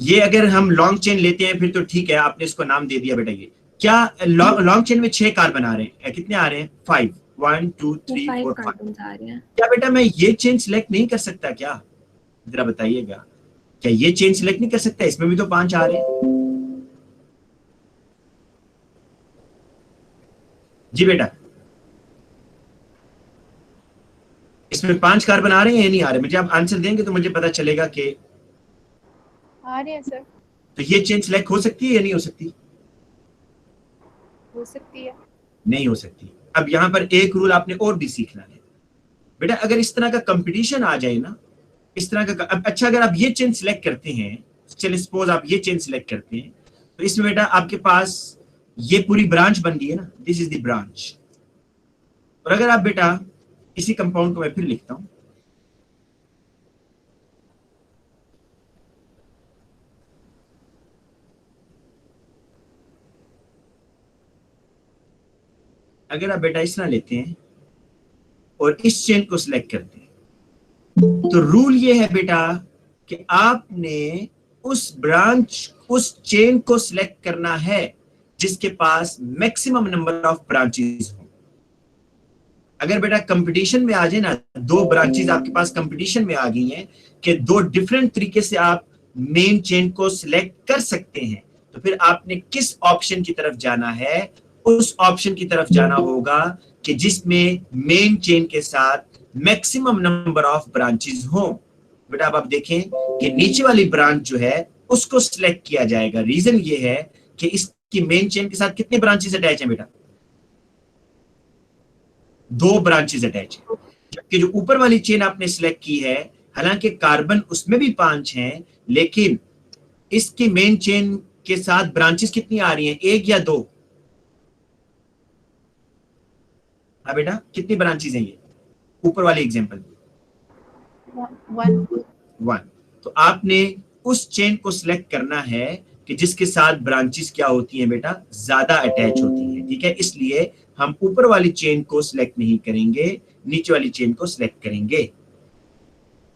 ये अगर हम लॉन्ग चेन लेते हैं फिर तो ठीक है, आपने इसको नाम दे दिया बेटा। ये क्या लॉन्ग चेन में 6 कार्बन आ रहे हैं, कितने आ रहे हैं? 5, 1 2 वो 3 5 4 5। कार्बन आ रहे हैं। क्या बेटा मैं ये चेन सिलेक्ट नहीं कर सकता क्या? जरा बताइएगा, क्या ये चेन सिलेक्ट नहीं कर सकता? इसमें भी तो 5 आ रहे हैं। जी बेटा, इसमें 5 कार्बन आ रहे हैं या नहीं आ रहे? मुझे आप आंसर देंगे तो मुझे पता चलेगा कि आ रहे हैं सर। तो ये चेन सिलेक्ट हो सकती है या नहीं हो सकती? हो सकती है। नहीं हो सकती। अब यहां पर एक रूल आपने और भी सीखना है बेटा। अगर इस तरह का कंपटीशन आ जाए ना, इस तरह का अच्छा, अगर आप ये चेन सिलेक्ट करते हैं, चलिए सपोज आप ये चेन सिलेक्ट करते हैं, तो इसमें बेटा आपके पास ये पूरी ब्रांच बन गई है ना, दिस इज द ब्रांच। और अगर आप बेटा इसी कंपाउंड को मैं फिर लिखता हूं, अगर आप बेटा इस तरह लेते हैं और इस चेन को सिलेक्ट करते हैं, तो रूल ये है बेटा कि आपने उस ब्रांच, उस चेन को सिलेक्ट करना है जिसके पास मैक्सिमम नंबर ऑफ ब्रांचेस हो। अगर बेटा कंपटीशन में आ जाए ना, दो ब्रांचेस आपके पास कंपटीशन में आ गई हैं कि दो डिफरेंट तरीके से आप मेन चेन को सिलेक्ट कर सकते हैं, तो फिर आपने किस ऑप्शन की तरफ जाना है? उस ऑप्शन की तरफ जाना होगा कि जिसमें मेन चेन के साथ मैक्सिमम नंबर ऑफ ब्रांचेस हो। बेटा अब आप देखें कि नीचे वाली ब्रांच जो है उसको सिलेक्ट किया जाएगा। रीजन ये है कि इसकी मेन चेन के साथ कितने ब्रांचेस अटैच हैं बेटा? 2 ब्रांचेस अटैच है। जबकि जो ऊपर वाली चेन आपने सिलेक्ट की है, हालांकि कार्बन उसमें भी 5 हैं, लेकिन इसकी मेन चेन के साथ ब्रांचेस कितनी आ रही हैं? 1 या 2? हाँ बेटा, कितनी ब्रांचेस हैं ये ऊपर वाले एग्जांपल में? 1। तो आपने उस चेन को सिलेक्ट करना है कि जिसके साथ ब्रांचेस क्या होती हैं बेटा? ज्यादा अटैच होती हैं। ठीक है, इसलिए हम ऊपर वाली चेन को सिलेक्ट नहीं करेंगे, नीचे वाली चेन को सिलेक्ट करेंगे।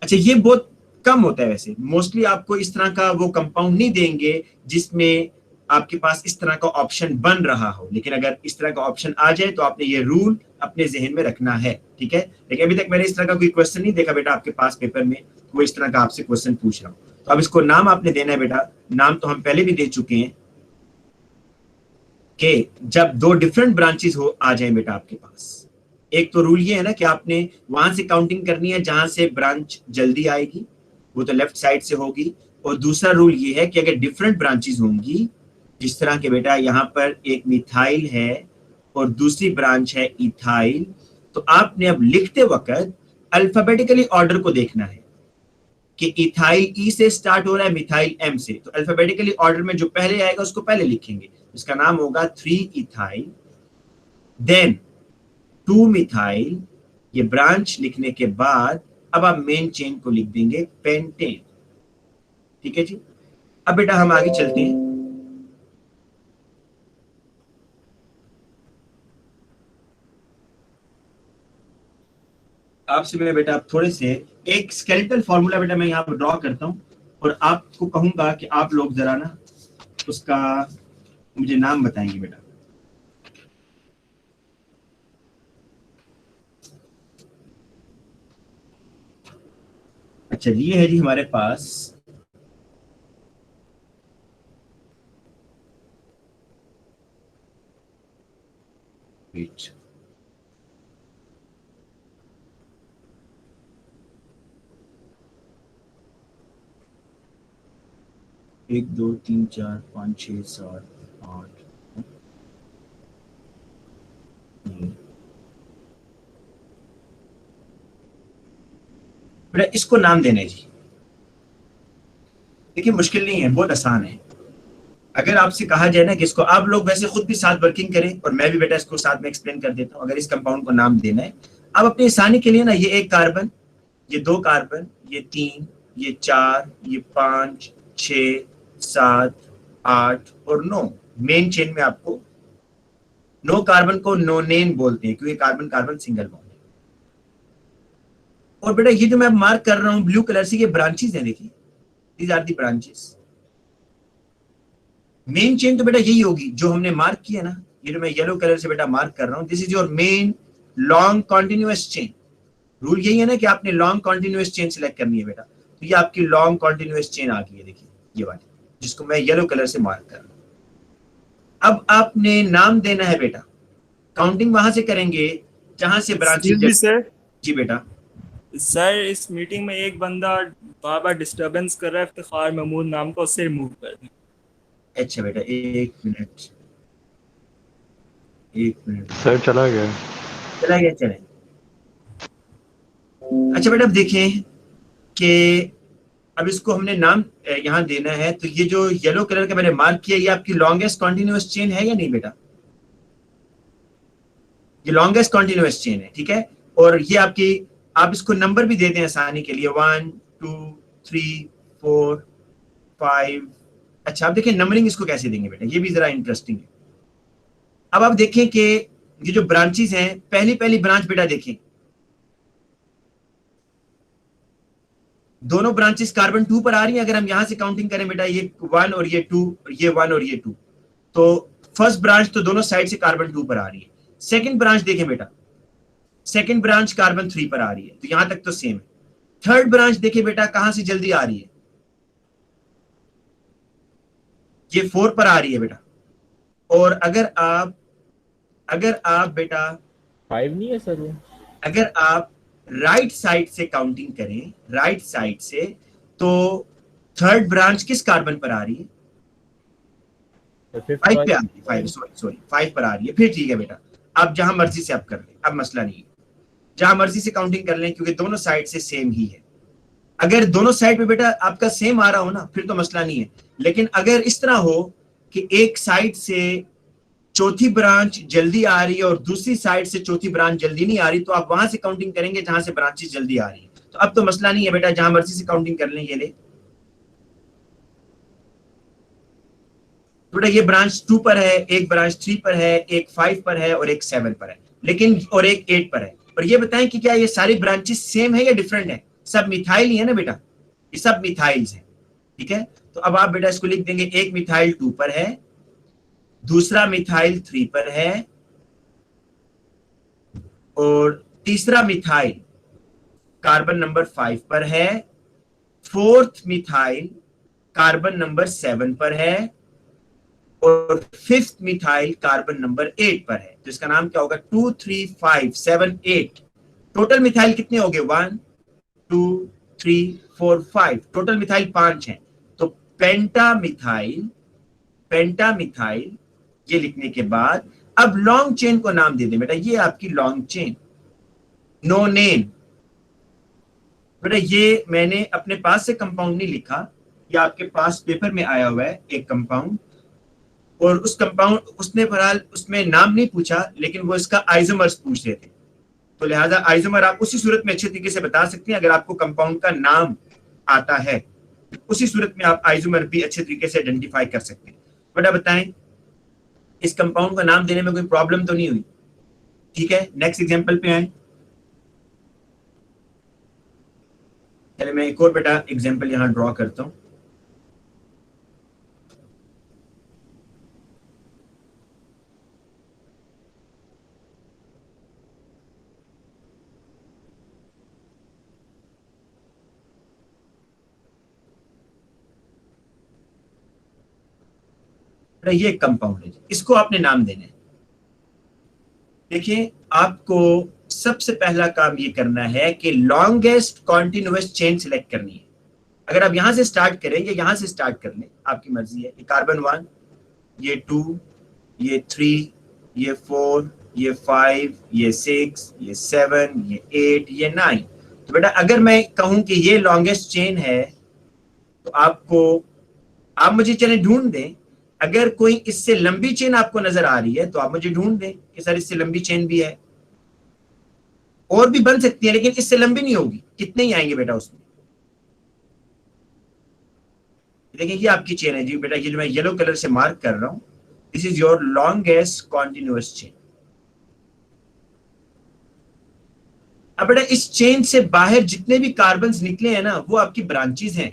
अच्छा, ये बहुत कम होता है वैसे, मोस्टली आपको इस तरह का वो कंपाउंड नहीं देंगे जिसमें आपके पास इस तरह का ऑप्शन बन रहा हो, लेकिन अगर इस तरह का ऑप्शन आ जाए तो आपने ये रूल अपने जहन में रखना है। ठीक है, लेकिन अभी तक मैंने इस तरह का कोई क्वेश्चन नहीं देखा बेटा आपके पास पेपर में, वो इस तरह का आपसे क्वेश्चन पूछ रहा हूं। तो अब इसको नाम आपने देना है बेटा। नाम तो हम पहले भी दे चुके हैं कि जब दो डिफरेंट ब्रांचेस हो आ जाए बेटा आपके पास, एक तो रूल ये है ना कि आपने वहां से काउंटिंग करनी है जहां से ब्रांच जल्दी आएगी, वो तो लेफ्ट साइड से होगी। और दूसरा रूल ये है कि अगर डिफरेंट ब्रांचेस होंगी, जिस तरह के बेटा यहाँ पर एक मिथाइल है और दूसरी ब्रांच है इथाइल, तो आपने अब लिखते वक्त अल्फाबेटिकली ऑर्डर को देखना है कि इथाइल ई से स्टार्ट हो रहा है, मिथाइल एम से, तो अल्फाबेटिकली ऑर्डर में जो पहले आएगा उसको पहले लिखेंगे। उसका नाम होगा 3 इथाइल, देन 2 मिथाइल। ये ब्रांच लिखने के बाद अब आप मेन चेन को लिख देंगे पेंटेन। ठीक है जी, अब बेटा हम आगे चलते हैं। आपसे मैं बेटा आप थोड़े से एक स्केलेटल फॉर्मूला बेटा मैं यहाँ पर ड्रॉ करता हूँ और आपको कहूंगा कि आप लोग जरा ना उसका मुझे नाम बताएंगे बेटा। अच्छा, ये है जी हमारे पास वेट, एक दो तीन चार पाँच छः सात आठ, बेटा इसको नाम देना है जी। देखिए मुश्किल नहीं है, बहुत आसान है। अगर आपसे कहा जाए ना कि इसको, आप लोग वैसे खुद भी साथ वर्किंग करें और मैं भी बेटा इसको साथ में एक्सप्लेन कर देता हूँ। अगर इस कंपाउंड को नाम देना है, आप अपनी आसानी के लिए ना, ये 1 कार्बन, ये 2 कार्बन, ये 3, ये 4, ये 5, 6, 7, 8 और 9, मेन चेन में आपको 9 कार्बन को नोनेन बोलते हैं क्योंकि कार्बन कार्बन सिंगल बॉन्ड है। और बेटा ये जो मैं मार्क कर रहा हूं ब्लू कलर से, ये ब्रांचेस हैं, देखिए these are the branches. Main chain तो बेटा यही होगी जो हमने मार्क किया ना, ये जो मैं येलो कलर से बेटा मार्क कर रहा हूं, this is your main long continuous chain. Rule यही है ना कि आपने लॉन्ग कॉन्टिन्यूअस चेन सिलेक्ट करनी है बेटा। तो ये आपकी लॉन्ग कॉन्टिन्यूअस चेन आ गई है, देखिए ये वाली, जिसको मैं येलो कलर से मार्क कर रहा हूं। अब आपने नाम देना है बेटा, काउंटिंग वहां से करेंगे जहां से ब्रांचेज। सर जी बेटा। सर इस मीटिंग में एक बंदा बार बार डिस्टरबेंस कर रहा है, इफ्तिखार महमूद नाम का, उससे रिमूव कर दें। अच्छा बेटा, एक मिनट सर चला गया। चला गया, चले। अच्छा बेटा, अब देखें कि अब इसको हमने नाम यहाँ देना है। तो ये जो येलो कलर का मैंने मार्क किया, ये आपकी लॉन्गेस्ट कॉन्टिन्यूअस चेन है या नहीं बेटा? ये लॉन्गेस्ट कॉन्टिन्यूअस चेन है, ठीक है। और ये आपकी, आप इसको नंबर भी दे दें आसानी के लिए, 1 2 3 4 5। अच्छा, आप देखिए नंबरिंग इसको कैसे देंगे बेटा, ये भी जरा इंटरेस्टिंग है। अब आप देखें कि ये जो ब्रांचेस हैं, पहली पहली ब्रांच बेटा देखें, दोनों ब्रांचेस कार्बन 2 पर आ रही हैं। अगर हम यहां से काउंटिंग करें बेटा, ये 1 और ये 2, ये 1 और ये 2, तो फर्स्ट ब्रांच तो दोनों साइड से कार्बन 2 पर आ रही है। सेकंड ब्रांच देखें बेटा, सेकंड ब्रांच कार्बन 3 पर आ रही है, तो यहां तक तो सेम है। थर्ड ब्रांच देखिए बेटा, कहां से जल्दी आ रही है, ये 4 पर आ रही है बेटा। और अगर आप बेटा 5 नहीं है सर वो। अगर आप राइट साइड से काउंटिंग करें, राइट साइड से, तो थर्ड ब्रांच किस कार्बन पर आ रही है? 5 पे आ रही है, 5 सॉरी 5 पर आ रही है। फिर ठीक है बेटा, आप जहां मर्जी से आप कर लें, अब मसला नहीं है, जहां मर्जी से काउंटिंग कर लें, क्योंकि दोनों साइड से सेम ही है। अगर दोनों साइड पे बेटा आपका सेम आ रहा हो ना, फिर तो मसला नहीं है। लेकिन अगर इस तरह हो कि एक साइड से चौथी ब्रांच जल्दी आ रही है और दूसरी साइड से चौथी ब्रांच जल्दी नहीं आ रही, तो आप वहां से काउंटिंग करेंगे जहां से ब्रांचेस जल्दी आ रही है। तो अब तो मसला नहीं है बेटा, जहां मर्जी से काउंटिंग कर लें। ये ले बेटा, ये ब्रांच 2 पर है, एक ब्रांच 3 पर है, एक 5 पर है और एक 7 पर है, लेकिन और एक 8 पर है। और ये बताएं कि क्या ये सारी ब्रांचेस सेम है या डिफरेंट है? सब मिथाइल ही है ना बेटा, ये सब मिथाइल्स हैं, ठीक है। तो अब आप बेटा इसको लिख देंगे, एक मिथाइल 2 पर है, दूसरा मिथाइल 3 पर है, और तीसरा मिथाइल कार्बन नंबर 5 पर है, फोर्थ मिथाइल कार्बन नंबर 7 पर है, और फिफ्थ मिथाइल कार्बन नंबर 8 पर है। तो इसका नाम क्या होगा? 2 3 5 7 8। टोटल मिथाइल कितने हो गए? 1 2 3 4 5। टोटल मिथाइल 5 हैं। तो पेंटामिथाइल, पेंटामिथाइल ये लिखने के बाद अब लॉन्ग चेन को नाम दे दें बेटा, ये आपकी लॉन्ग चेन, नो नेम। बेटा ये मैंने अपने पास से कंपाउंड नहीं लिखा, ये आपके पास पेपर में आया हुआ है एक कंपाउंड, और उस कंपाउंड उसने बहरहाल उसमें नाम नहीं पूछा, लेकिन वो इसका आइसोमर्स पूछ रहे थे। तो लिहाजा आइसोमर आप उसी सूरत में अच्छे तरीके से बता सकते हैं अगर आपको कंपाउंड का नाम आता है, उसी सूरत में आप आइसोमर भी अच्छे तरीके से आइडेंटिफाई कर सकते हैं। बेटा बताएं, इस कंपाउंड का नाम देने में कोई प्रॉब्लम तो नहीं हुई? ठीक है, नेक्स्ट एग्जांपल पे आए। चलिए मैं एक और बेटा एग्जांपल यहां ड्रॉ करता हूं। ये एक कंपाउंड है, इसको आपने नाम देना है। देखिए आपको सबसे पहला काम ये करना है कि लॉन्गेस्ट कॉन्टिन्यूअस चेन सिलेक्ट करनी है। अगर आप यहां से स्टार्ट करें या यहां से स्टार्ट कर लें, आपकी मर्जी है। ये कार्बन 1, ये 2, ये 3, ये 4, ये 5, ये 6, ये 7, ये 8, ये 9। तो बेटा अगर मैं कहूं कि ये लॉन्गेस्ट चेन है, तो आप मुझे चले ढूंढ दें। अगर कोई इससे लंबी चेन आपको नजर आ रही है तो आप मुझे ढूंढ दें कि सर इससे लंबी चेन भी है, और भी बन सकती है, लेकिन इससे लंबी नहीं होगी। कितने ही आएंगे बेटा उसमें? देखिए ये आपकी चेन है जी बेटा, ये जो मैं येलो कलर से मार्क कर रहा हूं, this is your longest continuous chain. अब बेटा इस चेन से बाहर जितने भी कार्बन्स निकले हैं ना, वो आपकी ब्रांचेस हैं।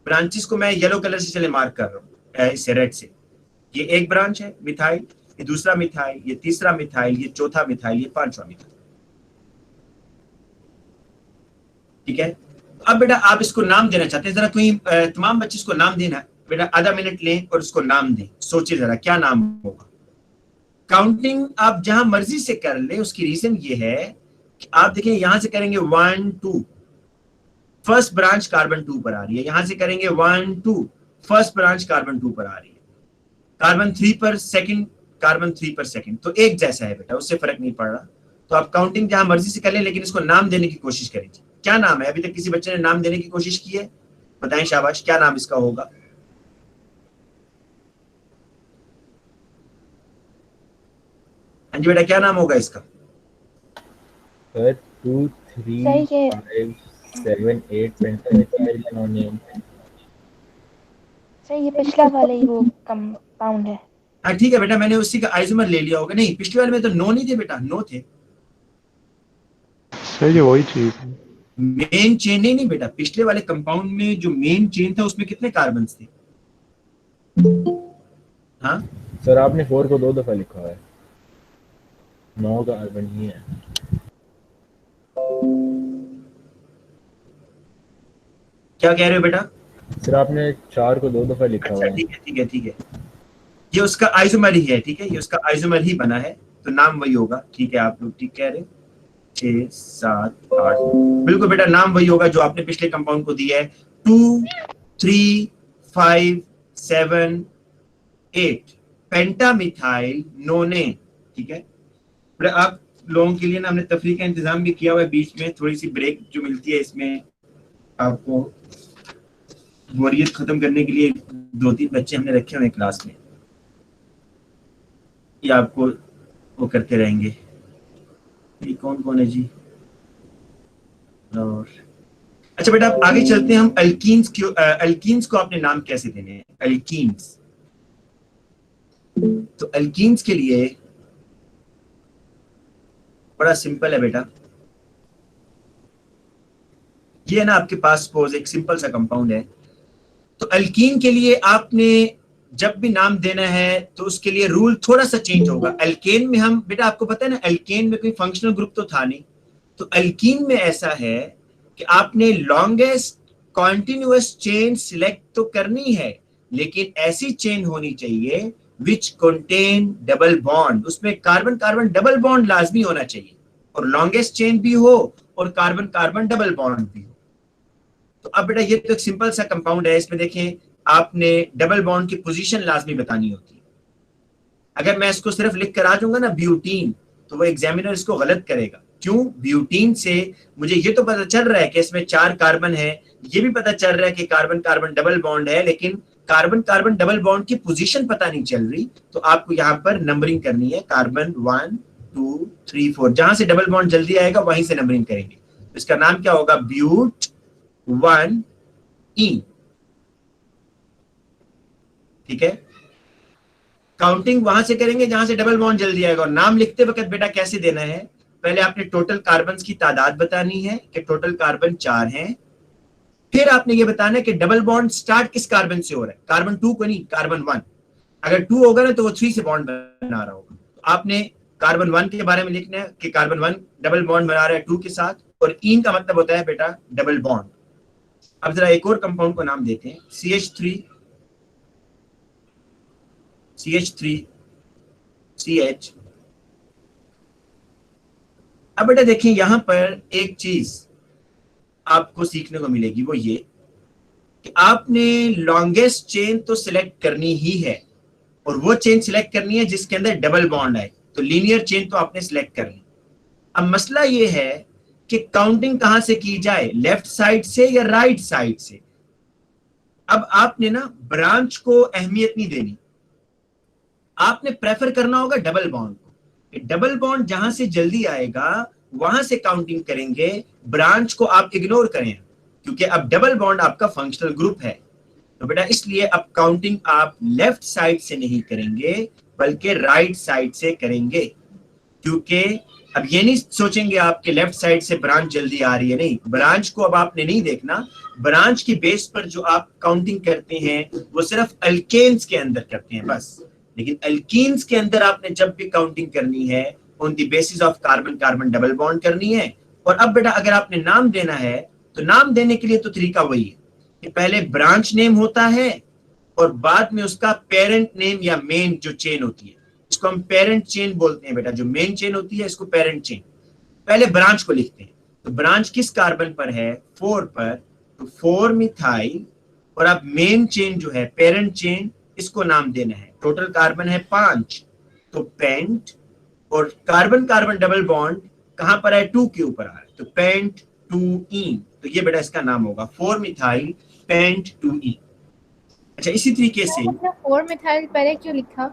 ब्रांचेस को मैं येलो कलर से चले मार्क कर रहा हूं, इस रेड से। ये एक ब्रांच है मिथाइल, ये दूसरा मिथाइल, ये तीसरा मिथाइल, ये चौथा मिथाइल, ये पांचवा मिथाइल। ठीक है, अब बेटा आप इसको नाम देना चाहते हैं, जरा कोई तमाम बच्चे इसको नाम देना है बेटा, आधा मिनट लें और इसको नाम दें, सोचिए जरा क्या नाम होगा। काउंटिंग आप जहां मर्जी से कर ले, उसकी रीजन ये है कि आप देखें यहां से करेंगे 1 2, फर्स्ट ब्रांच कार्बन 2 पर आ रही है, यहां से करेंगे 1 2, फर्स्ट ब्रांच कार्बन 2 पर आ रही है, कार्बन 3 पर सेकंड, कार्बन 3 पर सेकंड, तो एक जैसा है बेटा, उससे फर्क नहीं पड़ रहा। तो आप काउंटिंग जहां मर्जी से कर ले, लेकिन इसको नाम देने की कोशिश करें। क्या नाम है? अभी तक किसी बच्चे ने नाम देने की कोशिश की है? बताएं, शाबाश, क्या नाम इसका होगा? हाँ जी बेटा, क्या नाम होगा इसका? 2 3 5 7 8 पेंटामिथाइल अमोनियम। सर ये पिछला वाला ही वो कंपाउंड है। हाँ ठीक है बेटा, मैंने उसी का आइसोमर ले लिया होगा। नहीं, पिछले वाले में तो नो नहीं थे बेटा, नो थे। सही है, वही चीज है। मेन चेन नहीं बेटा, पिछले वाले कंपाउंड में जो मेन चेन था उसमें कितने कार्बन थे? हाँ सर आपने 4 को 2 दफा लिखा है, 9 कार्बन ही है। क्या कह रहे हो बेटा? सर आपने 4 को 2 दफा लिखा हुआ अच्छा है। ठीक है ठीक है ठीक है, ये उसका आइसोमर ही है। ठीक है, ये उसका आइसोमर ही बना है, तो नाम वही होगा। ठीक है, आप लोग ठीक कह रहे हैं। 6 7 8, बिल्कुल बेटा, नाम वही होगा जो आपने पिछले कंपाउंड को दिया है, 2 3 5 7 8 पेंटामिथाइल नोनेन। ठीक है, आप लोगों के लिए ना हमने तफरीक का इंतजाम भी किया हुआ है, बीच में थोड़ी सी ब्रेक जो मिलती है, इसमें आपको बोरियत खत्म करने के लिए 2-3 बच्चे हमने रखे हुए हैं क्लास में, ये आपको वो करते रहेंगे। ये कौन कौन है जी? और अच्छा बेटा, आप आगे चलते हैं। हम अल्कीन्स को आपने नाम कैसे देने हैं? अल्कीन्स, तो अल्कीन्स के लिए बड़ा सिंपल है बेटा। ये है ना आपके पास सपोज एक सिंपल सा कंपाउंड है, तो अल्कीन के लिए आपने जब भी नाम देना है तो उसके लिए रूल थोड़ा सा चेंज होगा। अल्केन में हम बेटा, आपको पता है ना, अल्केन में कोई फंक्शनल ग्रुप तो था नहीं, तो अल्कीन में ऐसा है कि आपने लॉन्गेस्ट कॉन्टिन्यूअस चेन सिलेक्ट तो करनी है, लेकिन ऐसी चेन होनी चाहिए विच कंटेन डबल बॉन्ड, उसमें कार्बन कार्बन डबल बॉन्ड लाजमी होना चाहिए, और लॉन्गेस्ट चेन भी हो और कार्बन कार्बन डबल बॉन्ड भी हो। तो अब बेटा ये तो एक सिंपल सा कंपाउंड है, इसमें देखें आपने डबल बॉन्ड की पोजीशन लाजमी बतानी होती है। अगर मैं इसको सिर्फ लिख कर आ जाऊंगा ना ब्यूटीन, तो वो एग्जामिनर इसको गलत करेगा। क्यों? ब्यूटीन से मुझे ये तो पता चल रहा है कि इसमें 4 कार्बन है, ये भी पता चल रहा है कि कार्बन कार्बन डबल बॉन्ड है, लेकिन कार्बन कार्बन डबल बॉन्ड की पोजीशन पता नहीं चल रही, तो आपको यहाँ पर नंबरिंग करनी है। कार्बन 1 2 3 4, जहां से डबल बॉन्ड जल्दी आएगा वहीं से नंबरिंग करेंगे। तो इसका नाम क्या होगा? ब्यूट 1 ई। ठीक है, काउंटिंग वहां से करेंगे जहां से डबल बॉन्ड जल्दी आएगा। और नाम लिखते वक्त बेटा कैसे देना है? पहले आपने टोटल कार्बन की तादाद बतानी है कि टोटल कार्बन 4 हैं, फिर आपने ये बताना है कि डबल बॉन्ड स्टार्ट किस कार्बन से हो रहा है, कार्बन 2 को नहीं, कार्बन 1। अगर 2 होगा ना तो वो 3 से बॉन्ड बना रहा होगा, तो आपने कार्बन 1 के बारे में लिखना है कि कार्बन 1 डबल बॉन्ड बना रहा है 2 के साथ, और इन का मतलब होता है बेटा डबल बॉन्ड। अब जरा एक और कंपाउंड को नाम देते हैं, CH3CH। अब बेटा देखिए यहां पर एक चीज आपको सीखने को मिलेगी, वो ये कि आपने लॉन्गेस्ट चेन तो सिलेक्ट करनी ही है, और वो चेन सिलेक्ट करनी है जिसके अंदर डबल बॉन्ड आए, तो लीनियर चेन तो आपने सिलेक्ट कर ली। अब मसला ये है कि काउंटिंग कहां से की जाए, लेफ्ट साइड से या राइट साइड से? अब आपने ना ब्रांच को अहमियत नहीं देनी, आपने प्रेफर करना होगा डबल बॉन्ड को। डबल बॉन्ड जहां से जल्दी आएगा वहां से काउंटिंग करेंगे, ब्रांच को आप इग्नोर करें, क्योंकि अब डबल बॉन्ड आपका फंक्शनल ग्रुप है। तो बेटा इसलिए अब काउंटिंग आप लेफ्ट साइड से नहीं करेंगे बल्कि राइट साइड से करेंगे, क्योंकि अब ये नहीं सोचेंगे आपके लेफ्ट साइड से ब्रांच जल्दी आ रही है, नहीं, ब्रांच को अब आपने नहीं देखना। ब्रांच की बेस पर जो आप काउंटिंग करते हैं वो सिर्फ अल्केन्स के अंदर करते हैं बस, लेकिन अल्कीन्स के अंदर आपने जब भी काउंटिंग करनी है on the basis of carbon carbon double bond करनी है। और अब बेटा अगर आपने नाम देना है तो नाम देने के लिए तो तरीका वही है कि पहले ब्रांच नेम होता है और बाद में उसका पेरेंट नेम या मेन जो चेन होती है, इसको हम पेरेंट चेन बोलते हैं बेटा। जो मेन चेन होती है इसको पेरेंट चेन। पहले ब्रांच को लिखते हैं, तो ब्रांच किस कार्बन पर है? 4 पर, तो 4 मिथाइल। और अब मेन चेन जो है पेरेंट चेन, इसको नाम देना है। टोटल कार्बन है 5, तो पेंट। और कार्बन कार्बन डबल बॉन्ड कहां पर है? 2 के ऊपर आ रहा है, तो पेंट 2 ईन। तो ये बेटा इसका नाम होगा 4 मिथाइल पेंट 2 ईन। अच्छा, इसी तरीके से अपना 4 मिथाइल पहले क्यों लिखा?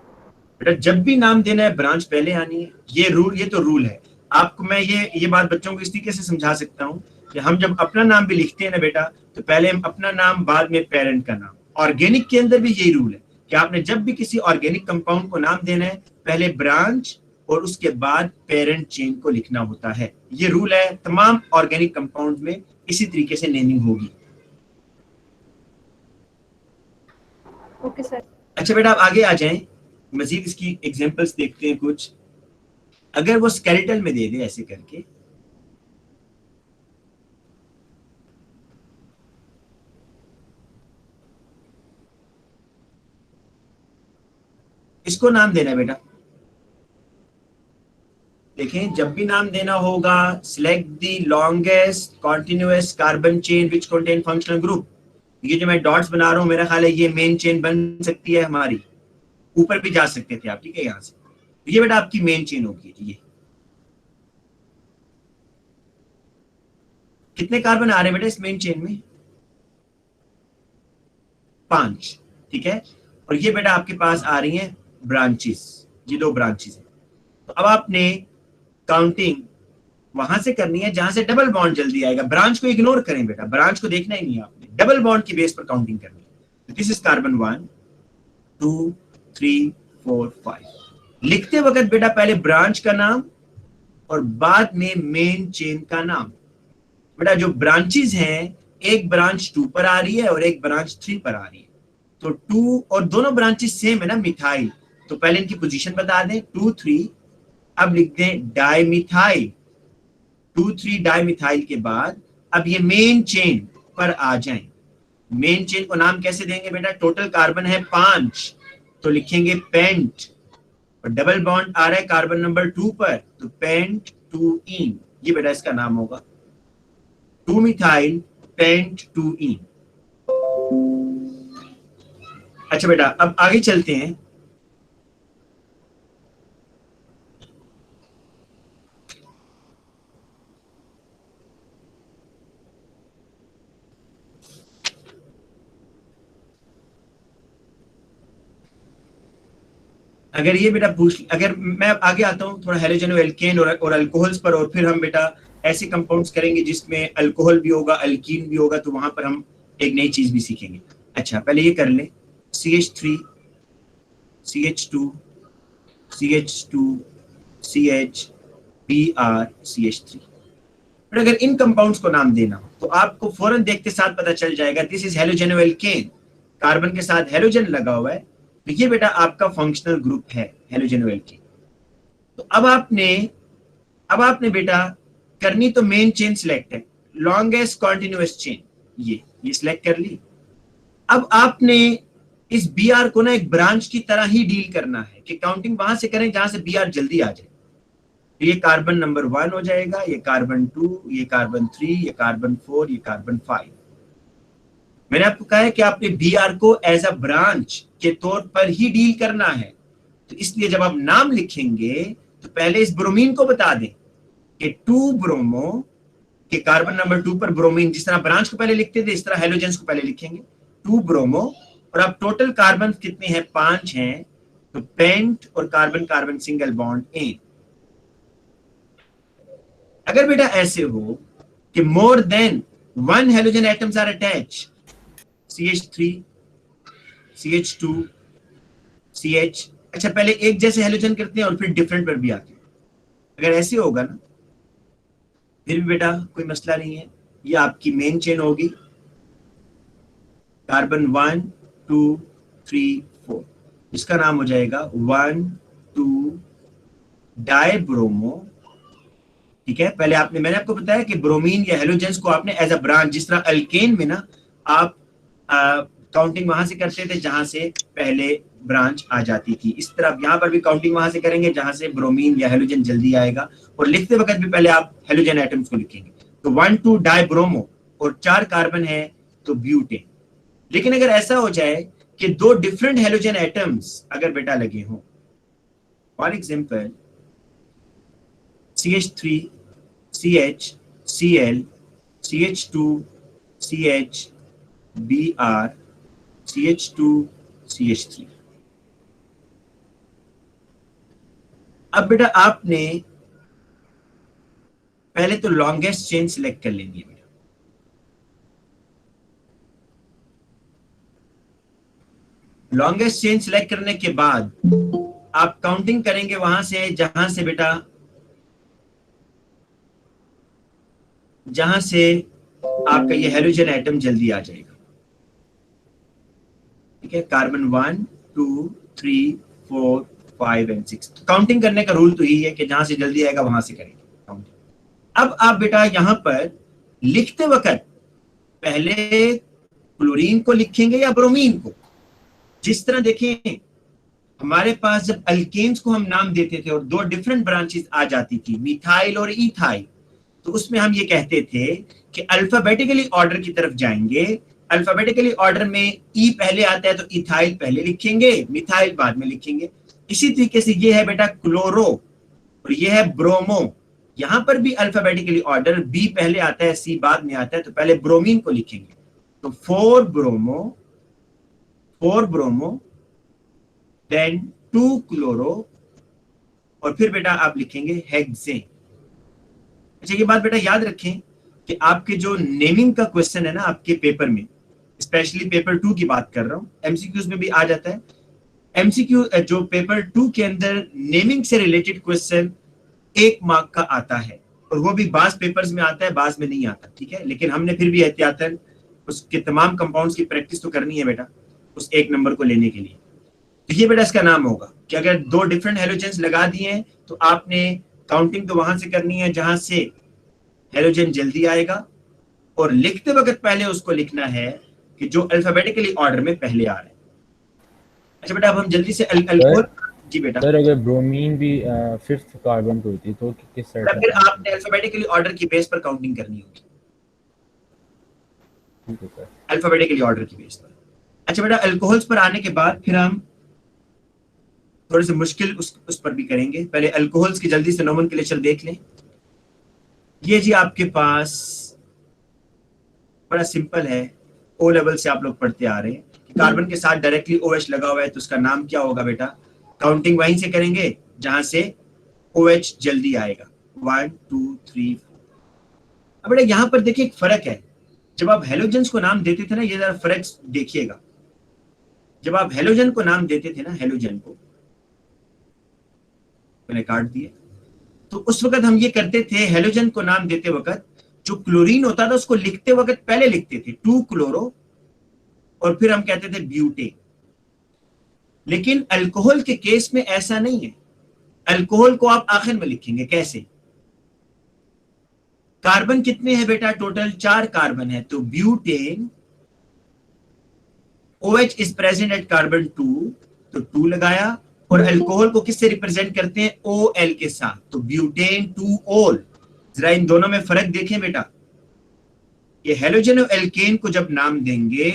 बेटा जब भी नाम देना है ब्रांच पहले आनी है। ये तो रूल है। आपको मैं ये बात बच्चों को इस तरीके से समझा सकता हूँ कि हम जब अपना नाम भी लिखते हैं ना बेटा, तो पहले हम अपना नाम, बाद में पेरेंट का नाम। ऑर्गेनिक के अंदर भी यही रूल है कि आपने जब भी किसी ऑर्गेनिक कंपाउंड को नाम देना है, पहले ब्रांच और उसके बाद पेरेंट चेन को लिखना होता है। ये रूल है तमाम ऑर्गेनिक कंपाउंड में, इसी तरीके से नेमिंग होगी। Okay sir. अच्छा बेटा, आप आगे आ जाएं, मजीद इसकी एग्जांपल्स देखते हैं कुछ। अगर वो स्केलेटल में दे दे ऐसे करके, इसको नाम देना बेटा। देखें, जब भी नाम देना होगा, select the longest continuous carbon chain which contain functional group. ये जो मैं डॉट्स बना रहा हूं, मेरा ख्याल है ये मेन चेन बन सकती है हमारी। ऊपर भी जा सकते थे आप, ठीक है, यहां से। ये बेटा आपकी मेन चेन होगी। ये कितने कार्बन आ रहे हैं बेटा इस मेन चेन में? 5, ठीक है। और ये बेटा आपके पास आ रही हैं ब्रांचेस, ये 2 ब्रांचेस हैं। तो अब आपने काउंटिंग वहां से करनी है जहां से डबल बॉन्ड जल्दी आएगा। ब्रांच को इग्नोर करें बेटा, ब्रांच को देखना ही नहीं है आपने, डबल बॉन्ड की बेस पर काउंटिंग करनी है। This is carbon 1 2 3 4 5। लिखते वक्त बेटा पहले ब्रांच का नाम और बाद में मेन चेन का नाम। बेटा जो ब्रांचेस हैं, एक ब्रांच 2 पर आ रही है और एक ब्रांच 3 पर आ रही है। तो 2 और दोनों ब्रांचेस सेम है ना, मिथाइल। तो पहले इनकी पोजीशन बता दें, 2 3। अब लिख दें डाइमिथाइल, 2 3 डाइमिथाइल के बाद अब ये मेन चेन पर आ जाएं। मेन चेन को नाम कैसे देंगे बेटा? टोटल कार्बन है 5, तो लिखेंगे पेंट। और डबल बॉन्ड आ रहा है कार्बन नंबर 2 पर, तो पेंट 2 ईन। ये बेटा इसका नाम होगा 2 मिथाइल पेंट 2 ईन। अच्छा बेटा, अब आगे चलते हैं। अगर ये बेटा अगर मैं आगे आता हूं थोड़ा हेलोजन एल्केन और अल्कोहल्स पर, और फिर हम बेटा ऐसे कंपाउंड्स करेंगे जिसमें अल्कोहल भी होगा, अल्कीन भी होगा, तो वहां पर हम एक नई चीज भी सीखेंगे। अच्छा, पहले ये कर लें, CH3 CH2 CH2 CH Br CH3। पर अगर इन कंपाउंड्स को नाम देना हो तो आपको फौरन देखते साथ पता चल जाएगा this is halogen alkane, carbon के साथ हेलोजन लगा हुआ है, तो ये बेटा आपका फंक्शनल ग्रुप है हेलोजन एल्केन। तो अब आपने बेटा करनी तो मेन चेन सिलेक्ट है, लॉन्गेस्ट कॉन्टिन्यूअस चेन, ये सिलेक्ट कर ली। अब आपने इस Br को ना एक ब्रांच की तरह ही डील करना है कि काउंटिंग वहां से करें जहां से Br जल्दी आ जाए। तो ये कार्बन नंबर 1 हो जाएगा, ये कार्बन 2, ये कार्बन 3, ये कार्बन 4, ये कार्बन 5। मैंने आपको कहा है कि आपने Br को एज अ ब्रांच के तौर पर ही डील करना है। तो इसलिए जब आप नाम लिखेंगे तो पहले इस ब्रोमीन को बता दें कि 2 ब्रोमो के कार्बन नंबर 2 पर ब्रोमीन, जिस तरह ब्रांच को पहले लिखते थे इस तरह हेलोजेंस को पहले लिखेंगे, 2 ब्रोमो। और अब टोटल कार्बन कितने हैं? 5 हैं, तो पेंट और कार्बन कार्बन सिंगल बॉन्ड एन। अगर बेटा ऐसे हो कि more than 1 halogen atoms are attach, CH3 CH2 CH, अच्छा पहले एक जैसे हेलोजन करते हैं और फिर डिफरेंट पर भी आते हैं। अगर ऐसे होगा ना, फिर भी बेटा कोई मसला नहीं है, ये आपकी मेन चेन होगी, कार्बन 1 2 3 4। इसका नाम हो जाएगा 1,2 डाइब्रोमो। ठीक है, पहले मैंने आपको बताया कि ब्रोमीन या हेलोजेंस को आपने एज अ ब्रांच, जिस तरह अल्केन में ना आप काउंटिंग वहां से करते थे जहां से पहले ब्रांच आ जाती थी, इस तरह यहाँ पर भी काउंटिंग वहां से करेंगे जहां से ब्रोमीन या हेलोजन जल्दी आएगा, और लिखते वक्त भी पहले आप हेलोजन एटम्स को लिखेंगे। तो 1,2 डाइब्रोमो और 4 कार्बन है तो ब्यूटेन। लेकिन अगर ऐसा हो जाए कि 2 डिफरेंट हेलोजन एटम्स अगर बेटा लगे हों, for example CH3 CH Cl CH2 CH Br CH2 CH3, अब बेटा आपने पहले तो लॉन्गेस्ट चेन सिलेक्ट कर लेंगे बेटा। लॉन्गेस्ट चेन सिलेक्ट करने के बाद आप काउंटिंग करेंगे वहां से जहां से बेटा, जहां से आपका ये हेलोजन एटम जल्दी आ जाएगा। ठीक है, कार्बन 1 2 3 4 5 एंड 6। तो काउंटिंग करने का रूल तो यही है कि जहां से जल्दी आएगा वहां से करेंगे काउंटिंग। अब आप बेटा यहां पर लिखते वक्त पहले क्लोरीन को लिखेंगे या ब्रोमीन को। जिस तरह देखें, हमारे पास जब अल्केन्स को हम नाम देते थे और 2 डिफरेंट ब्रांचेस आ जाती थी, मिथाइल और इथाइल, तो उसमें हम ये कहते थे कि अल्फाबेटिकली ऑर्डर की तरफ जाएंगे। अल्फाबेटिकली ऑर्डर में ई पहले आता है तो इथाइल पहले लिखेंगे, मिथाइल बाद में लिखेंगे। इसी तरीके से ये है बेटा क्लोरो और ये है ब्रोमो, यहां पर भी अल्फाबेटिकली ऑर्डर, बी पहले आता है सी बाद में आता है, तो पहले ब्रोमीन को लिखेंगे। तो 4 ब्रोमो देन 2 क्लोरो और फिर बेटा आप लिखेंगे हेक्सेन। अच्छा, ये बात बेटा याद रखें कि आपके जो नेमिंग का क्वेश्चन है ना आपके पेपर में, स्पेशली पेपर 2 की बात कर रहा हूं, एमसीक्यूज में भी आ जाता है। एमसीक्यू जो पेपर 2 के अंदर नेमिंग से रिलेटेड क्वेश्चन 1 मार्क का आता है, और वो भी बास पेपर्स में आता है, बास में नहीं आता। ठीक है, लेकिन हमने फिर भी एहतियातन उसके तमाम कंपाउंड्स की प्रैक्टिस तो करनी है बेटा उस 1 नंबर को लेने के लिए। तो ये बेटा इसका नाम होगा कि अगर 2 डिफरेंट हेलोजेंस लगा दिए हैं तो आपने काउंटिंग तो वहां से करनी है जहां से हेलोजन जल्दी आएगा, और लिखते वक्त पहले उसको लिखना है कि जो अल्फाबेटिकली ऑर्डर में पहले आ रहे हैं। अच्छा बेटा, अब हम जल्दी से अल्कोहल। जी बेटा सर, अगर ब्रोमीन भी 5th कार्बन पे होती तो किस साइड बेटा, फिर आपने अल्फाबेटिकली ऑर्डर की बेस पर काउंटिंग करनी होगी। ठीक है सर, अल्फाबेटिकली ऑर्डर की बेस पर। अच्छा बेटा, अल्कोहल्स पर आने के बाद फिर हम थोड़े से मुश्किल उस पर भी करेंगे। पहले अल्कोहल्स की जल्दी से नोमेनक्लेचर देख लें। ये जी आपके पास बड़ा सिंपल है, ओ लेवल से आप लोग पढ़ते आ रहे हैं कि कार्बन के साथ डायरेक्टली OH लगा हुआ है तो उसका नाम क्या होगा बेटा। काउंटिंग वहीं से करेंगे जहां से OH जल्दी आएगा, 1 2 3 4। अब बेटा यहां पर देखिए एक फर्क है, जब आप हेलोजेंस को नाम देते थे ना, ये जरा फर्क देखिएगा। जब आप हेलोजन को नाम देते थे ना, हेलोजन को मैंने काट दिया, तो उस वक्त हम ये करते थे, हेलोजन को नाम देते वक्त जो क्लोरीन होता था उसको लिखते वक्त पहले लिखते थे 2 क्लोरो और फिर हम कहते थे ब्यूटेन। लेकिन अल्कोहल के केस में ऐसा नहीं है, अल्कोहल को आप आखिर में लिखेंगे। कैसे? कार्बन कितने हैं बेटा? टोटल 4 कार्बन है, तो butane, OH is present at carbon 2 तो 2 लगाया, और अल्कोहल को किससे रिप्रेजेंट करते हैं? OL के साथ, तो ब्यूटेन 2OL। जरा इन दोनों में फर्क देखें बेटा, ये हेलोजन और एल्केन को जब नाम देंगे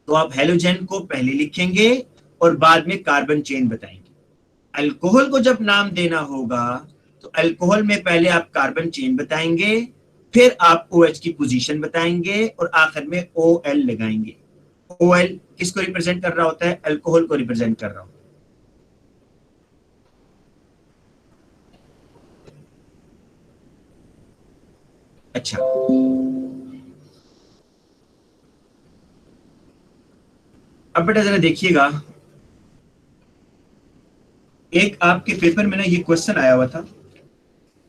तो आप हेलोजन को पहले लिखेंगे और बाद में कार्बन चेन बताएंगे। अल्कोहल को जब नाम देना होगा तो अल्कोहल में पहले आप कार्बन चेन बताएंगे, फिर आप OH की पोजीशन बताएंगे और आखिर में OL लगाएंगे। OL किसको रिप्रेजेंट कर रहा होता है? अल्कोहल को रिप्रेजेंट कर रहा होता है। अच्छा, अब बेटा जरा देखिएगा, एक आपके पेपर में ना ये क्वेश्चन आया हुआ था।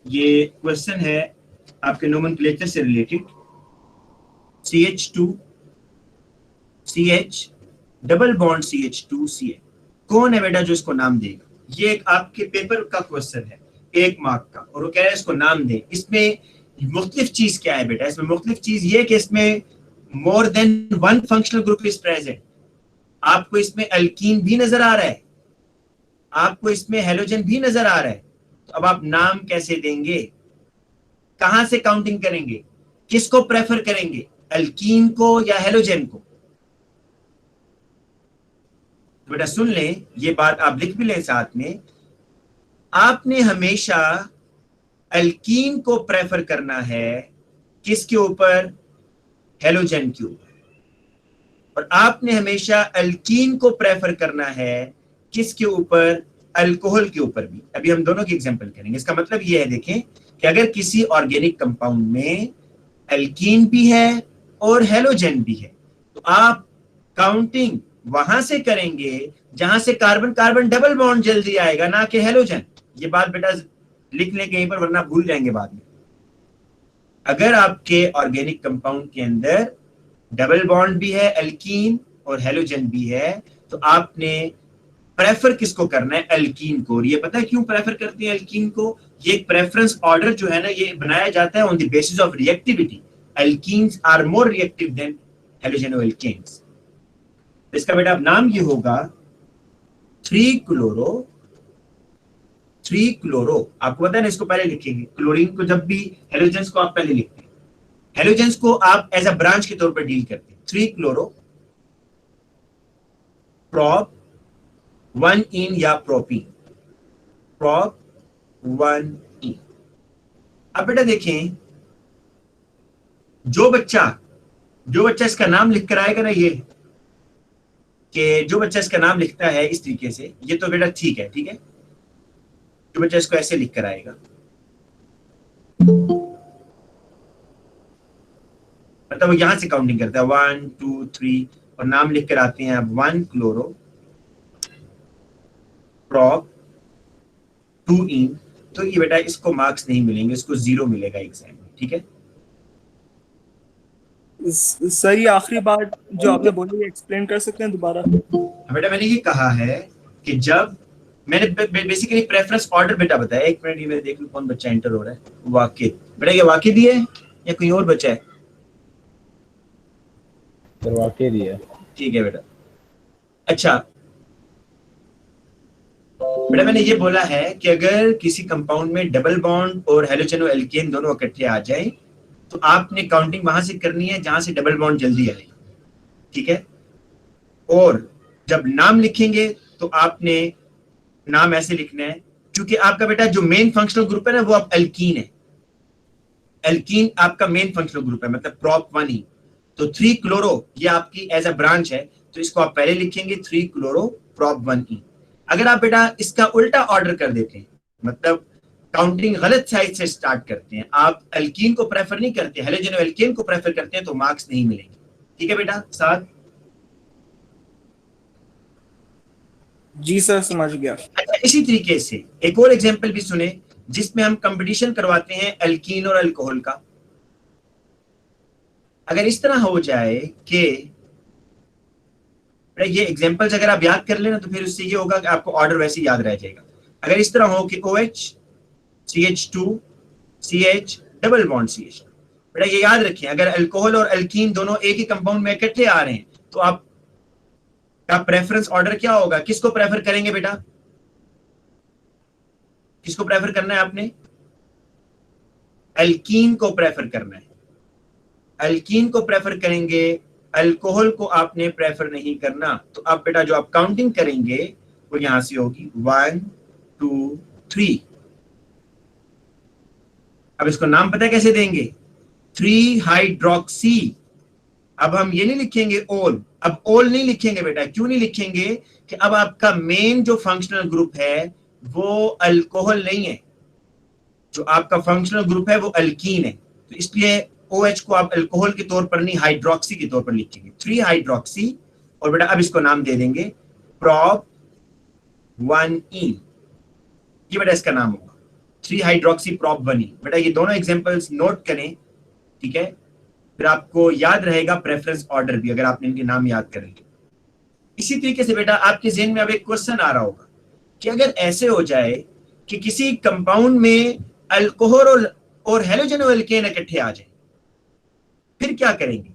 ये क्वेश्चन है आपके नोमेनक्लेचर से related. CH2 CH double bond CH2Cl। कौन है बेटा जो इसको नाम देगा? ये एक आपके पेपर का क्वेश्चन है 1 मार्क का, और वो कह रहा है इसको नाम दे। इसमें मुख्तलिफ चीज क्या है बेटा? इसमें मुख्तलिफ चीज ये कि इसमें more than one functional group is present. आपको इसमें अल्कीन भी नजर आ रहा है, आपको इसमें हेलोजन भी नजर आ रहा है। तो अब आप नाम कैसे देंगे? कहां से काउंटिंग करेंगे? किसको प्रेफर करेंगे, अल्कीन को या हेलोजन को? तो बेटा सुन लें, ये बात आप लिख भी लें साथ में। आपने हमेशा अल्कीन को प्रेफर करना है किसके ऊपर? हेलोजन के ऊपर। और आपने हमेशा अल्कीन को प्रेफर करना है किसके ऊपर? अल्कोहल के ऊपर भी। अभी हम दोनों की एग्जांपल करेंगे। इसका मतलब ये है, देखें कि अगर किसी ऑर्गेनिक कंपाउंड में अल्कीन भी है और हेलोजन भी है, तो आप काउंटिंग वहां से करेंगे जहां से कार्बन कार्बन डबल बॉन्ड जल्दी आएगा, ना कि हेलोजन। ये बात बेटा लिख लें कहीं पर, वरना भूल जाएंगे बाद में। अगर आपके ऑर्गेनिक कंपाउंड के अंदर डबल बॉन्ड भी है, अल्कीन और हेलोजन भी है, तो आपने प्रेफर किसको करना है? अल्कीन को। और ये पता है क्यों प्रेफर करते हैं अल्कीन को? ये एक प्रेफरेंस ऑर्डर जो है ना, ये बनाया जाता है on the basis of reactivity. Alkenes are more reactive than halogen alkanes. इसका बेटा अब नाम ये होगा 3 क्लोरो। आपको पता है ना, इसको पहले लिखेंगे। क्लोरीन को जब भी, हेलोजेंस को आप पहले लिखते हैं, हेलोजेंस को आप एज अ ब्रांच के तौर पर डील करते हैं। 3 क्लोरो प्रोप 1 इन या प्रोपीन, प्रोप 1 इन। अब बेटा देखें, जो बच्चा इसका नाम लिख कर आएगा ना, ये कि जो बच्चा इसका नाम लिखता है इस तरीके से, ये तो बेटा ठीक है, ठीक है। जो बच्चा इसको ऐसे लिख कर आएगा, मतलब वो यहां से काउंटिंग करता है 1 2 3 और नाम लिख कर आते हैं अब 1 क्लोरो प्रोप 2 इन। तो ये बेटा इसको मार्क्स नहीं मिलेंगे, इसको 0 मिलेगा एग्जाम में, ठीक है। सर ये आखिरी बात जो आपने बोली एक्सप्लेन कर सकते हैं दोबारा? बेटा मैंने ये कहा है कि जब मैंने बेसिकली प्रेफरेंस ऑर्डर बेटा बताया। एक मिनट, ये मैं देख लूं कौन बच्चा एंटर हो रहा है। वाकिद बेटा, ये वाकिद ही है या कोई और बच्चा है? वाकिद ही है। ठीक है बेटा। अच्छा बेटा, मैंने ये बोला है कि अगर किसी कंपाउंड में डबल बॉन्ड और हेलोजन और एल्केन दोनों इकट्ठे आ जाए, तो आपने काउंटिंग वहां से करनी है जहां से डबल बॉन्ड जल्दी आए, ठीक है। और जब नाम लिखेंगे तो आपने नाम ऐसे लिखना है, क्योंकि आपका बेटा जो मेन फंक्शनल ग्रुप है ना, वो अब अल्कीन है। अल्कीन आपका मेन फंक्शनल ग्रुप है, मतलब प्रोप 1 ही। तो 3 क्लोरो ये आपकी एज अ ब्रांच है, तो इसको आप पहले लिखेंगे 3 क्लोरो प्रोप 1 ई। अगर आप बेटा इसका उल्टा ऑर्डर कर देते हैं, मतलब काउंटिंग गलत साइड से स्टार्ट करते हैं, आप अल्कीन को प्रेफर नहीं करते, हेलोजन एल्केन को प्रेफर करते हैं, तो मार्क्स नहीं मिलेंगे, ठीक है बेटा। साथ जी सर, समझ गया। अच्छा, इसी तरीके से एक और एग्जांपल भी सुने जिसमें हम कंपटीशन करवाते हैं अल्कीन और अल्कोहल का। अगर इस तरह हो जाए कि ये एग्जांपल्स अगर आप याद कर लेना, तो फिर उससे ये होगा कि आपको ऑर्डर वैसे याद रह जाएगा। अगर इस तरह हो कि OH CH2 CH double bond CH, बेटा ये याद रखें, अगर अल्कोहल और अल्कीन दोनों एक ही कंपाउंड में इकट्ठे आ रहे हैं, तो आप का प्रेफरेंस ऑर्डर क्या होगा? किसको प्रेफर करेंगे बेटा? किसको प्रेफर करना है आपने? अल्कीन को प्रेफर करना है। अल्कीन को प्रेफर करेंगे, अल्कोहल को आपने प्रेफर नहीं करना। तो अब बेटा जो आप काउंटिंग करेंगे वो यहां से होगी 1 2 3। अब इसको नाम पता है कैसे देंगे? 3 हाइड्रोक्सी। अब हम ये नहीं लिखेंगे ओल, अब ओल नहीं लिखेंगे बेटा। क्यों नहीं लिखेंगे? कि अब आपका मेन जो फंक्शनल ग्रुप है वो अल्कोहल नहीं है, जो आपका फंक्शनल ग्रुप है वो अल्कीन है। तो इसलिए OH को आप अल्कोहल के तौर पर नहीं, हाइड्रोक्सी के तौर पर लिखेंगे, 3 हाइड्रोक्सी। और बेटा अब इसको नाम दे देंगे प्रोप 1 इन। ये बेटा इसका नाम होगा 3 हाइड्रोक्सी प्रोप 1 इन। बेटा ये दोनों एग्जांपल्स नोट करें, ठीक है। फिर आपको याद रहेगा प्रेफरेंस ऑर्डर भी, अगर आपने इनके नाम याद करेंगे। इसी तरीके से बेटा आपके ज़हन में अब एक क्वेश्चन आ रहा होगा कि अगर ऐसे हो जाए कि किसी कंपाउंड में अल्कोहल और हैलोजन और एल्केन इकट्ठे आ जाए, फिर क्या करेंगे?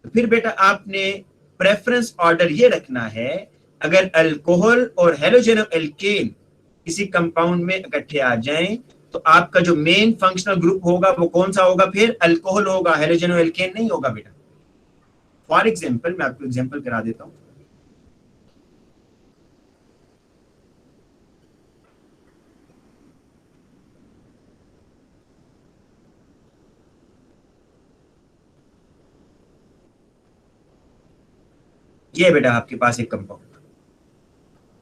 तो फिर बेटा आपने प्रेफरेंस ऑर्डर ये रखना है, अगर अल्कोहल और हैलोजन और एल्केन किसी कंपाउंड में इकट्ठे आ जाएं तो आपका जो मेन फंक्शनल ग्रुप होगा वो कौन सा होगा? फिर अल्कोहल होगा, हैलोजन और एल्केन नहीं होगा बेटा। फॉर एग्जांपल मैं आपको एग्जांपल करा देता हूं। ये बेटा आपके पास एक कंपाउंड,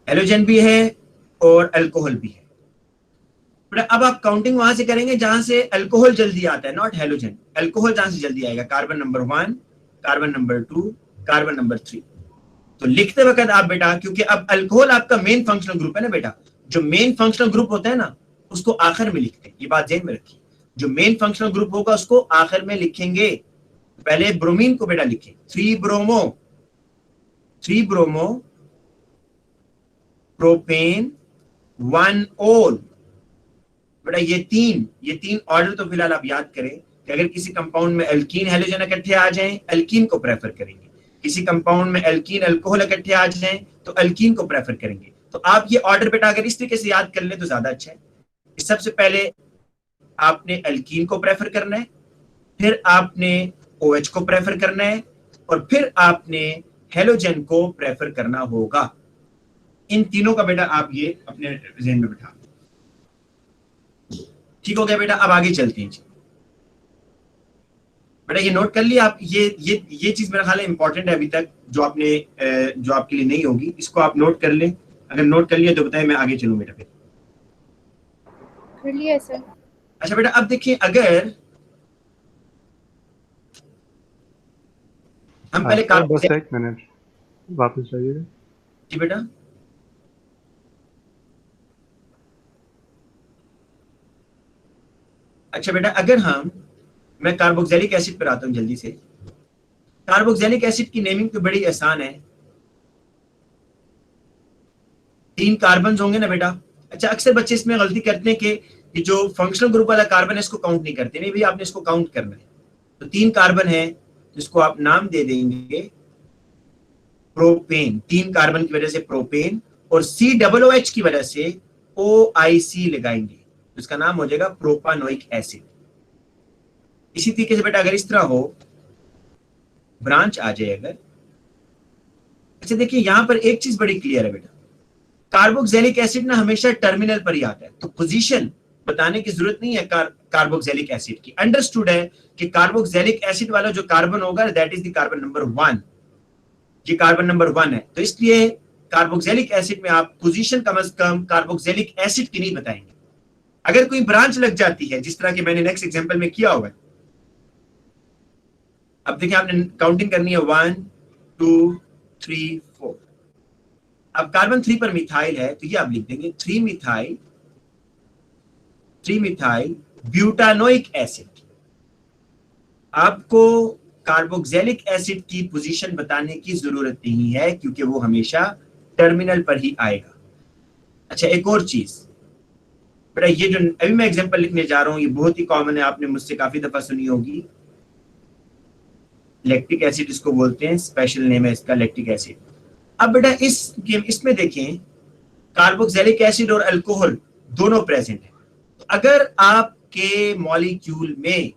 हैलोजन भी है और अल्कोहल भी है। बेटा अब आप काउंटिंग वहां से करेंगे जहां से अल्कोहल जल्दी आता है, नॉट हैलोजन। अल्कोहल जहां से जल्दी आएगा, carbon number 1, carbon number 2, carbon number 3। तो लिखते वक्त आप बेटा, क्योंकि अब अल्कोहल आपका मेन फंक्शनल ग्रुप है ना बेटा, जो मेन फंक्शनल ग्रुप होता है ना उसको आखिर में लिखते हैं, ये बात ध्यान में रखिए। जो मेन फंक्शनल ग्रुप होगा उसको आखिर में लिखेंगे। पहले ब्रोमीन को बेटा लिखें, 3 ब्रोमो प्रोपेन 1 ओल। बेटा ये तीन ऑर्डर तो फिलहाल आप याद करें कि अगर किसी कंपाउंड में अल्कीन हैलोजन इकट्ठे आ जाएं, अल्कीन को प्रेफर करेंगे। किसी कंपाउंड में अल्कीन अल्कोहल इकट्ठे आ जाएं तो अल्कीन को प्रेफर करेंगे। तो आप ये ऑर्डर बेटा अगर इस तरीके से याद कर ले तो ज्यादा अच्छा है। सबसे पहले आपने अल्कीन को प्रेफर करना है, फिर आपने OH को प्रेफर करना है और फिर आपने हैलोजन को प्रेफर करना होगा। इन तीनों का बेटा आप ये अपने ज़हन में बिठा, ठीक हो गया बेटा। अब आगे चलते हैं बेटा, ये नोट कर लिया आप। ये चीज मेरा ख्याल है इंपॉर्टेंट है अभी तक, जो आपके लिए नहीं होगी, इसको आप नोट कर लें। अगर नोट कर लिया तो बताएं, मैं आगे चलूं बेटा। फिर कर लिया सर। अच्छा बेटा अब देखिए, अगर हम पहले बस एक मिनट वापस जाइएगा। जी बेटा। अच्छा बेटा, अगर मैं कार्बोक्सिलिक एसिड पर आता हूं जल्दी से। कार्बोक्सिलिक एसिड की नेमिंग तो बड़ी आसान है, 3 कार्बन होंगे ना बेटा। अच्छा अक्सर बच्चे इसमें गलती करते हैं कि जो फंक्शनल ग्रुप वाला कार्बन है इसको काउंट नहीं करते। नहीं भैया, आपने इसको काउंट करना है। तो 3 कार्बन है जिसको आप नाम दे देंगे प्रोपेन। 3 कार्बन की वजह से प्रोपेन और COOH की वजह से OIC लगाएंगे, इसका नाम हो जाएगा प्रोपानोइक एसिड। इसी तरीके से बेटा अगर इस तरह हो, ब्रांच आ जाए अगर। अच्छा देखिए, यहां पर एक चीज बड़ी क्लियर है बेटा, कार्बोक्सिलिक एसिड ना हमेशा टर्मिनल पर ही आता है, तो पोजीशन बताने की जरूरत नहीं है कार्बोक्सिलिक एसिड की। अंडरस्टूड है कि कार्बोक्सिलिक एसिड वाला जो कार्बन होगा that is the carbon number 1। ये कार्बन नंबर 1 है, तो इसलिए कार्बोक्सिलिक एसिड में आप पोजीशन कम से कम कार्बोक्सिलिक एसिड की नहीं बताएंगे। अगर कोई ब्रांच लग जाती है, जिस तरह की मैंने नेक्स्ट एग्जांपल में किया हुआ है, अब देखिए आपने काउंटिंग करनी है 1 2 3 4। अब कार्बन 3 पर मिथाइल है तो ये आप लिख देंगे 3 मिथाइल ब्यूटानोइक एसिड। आपको कार्बोक्सिलिक एसिड की पोजीशन बताने की जरूरत नहीं है क्योंकि वो हमेशा टर्मिनल पर ही आएगा। अच्छा एक और चीज बेटा, ये जो अभी मैं एग्जांपल लिखने जा रहा हूं ये बहुत ही कॉमन है, आपने मुझसे काफी दफा सुनी होगी। लैक्टिक एसिड इसको बोलते हैं, स्पेशल नेम है इसका लैक्टिक एसिड। अब बेटा इसमें देखें कार्बोक्सिलिक एसिड और अल्कोहल दोनों प्रेजेंट है। तो अगर आपके मॉलिक्यूल में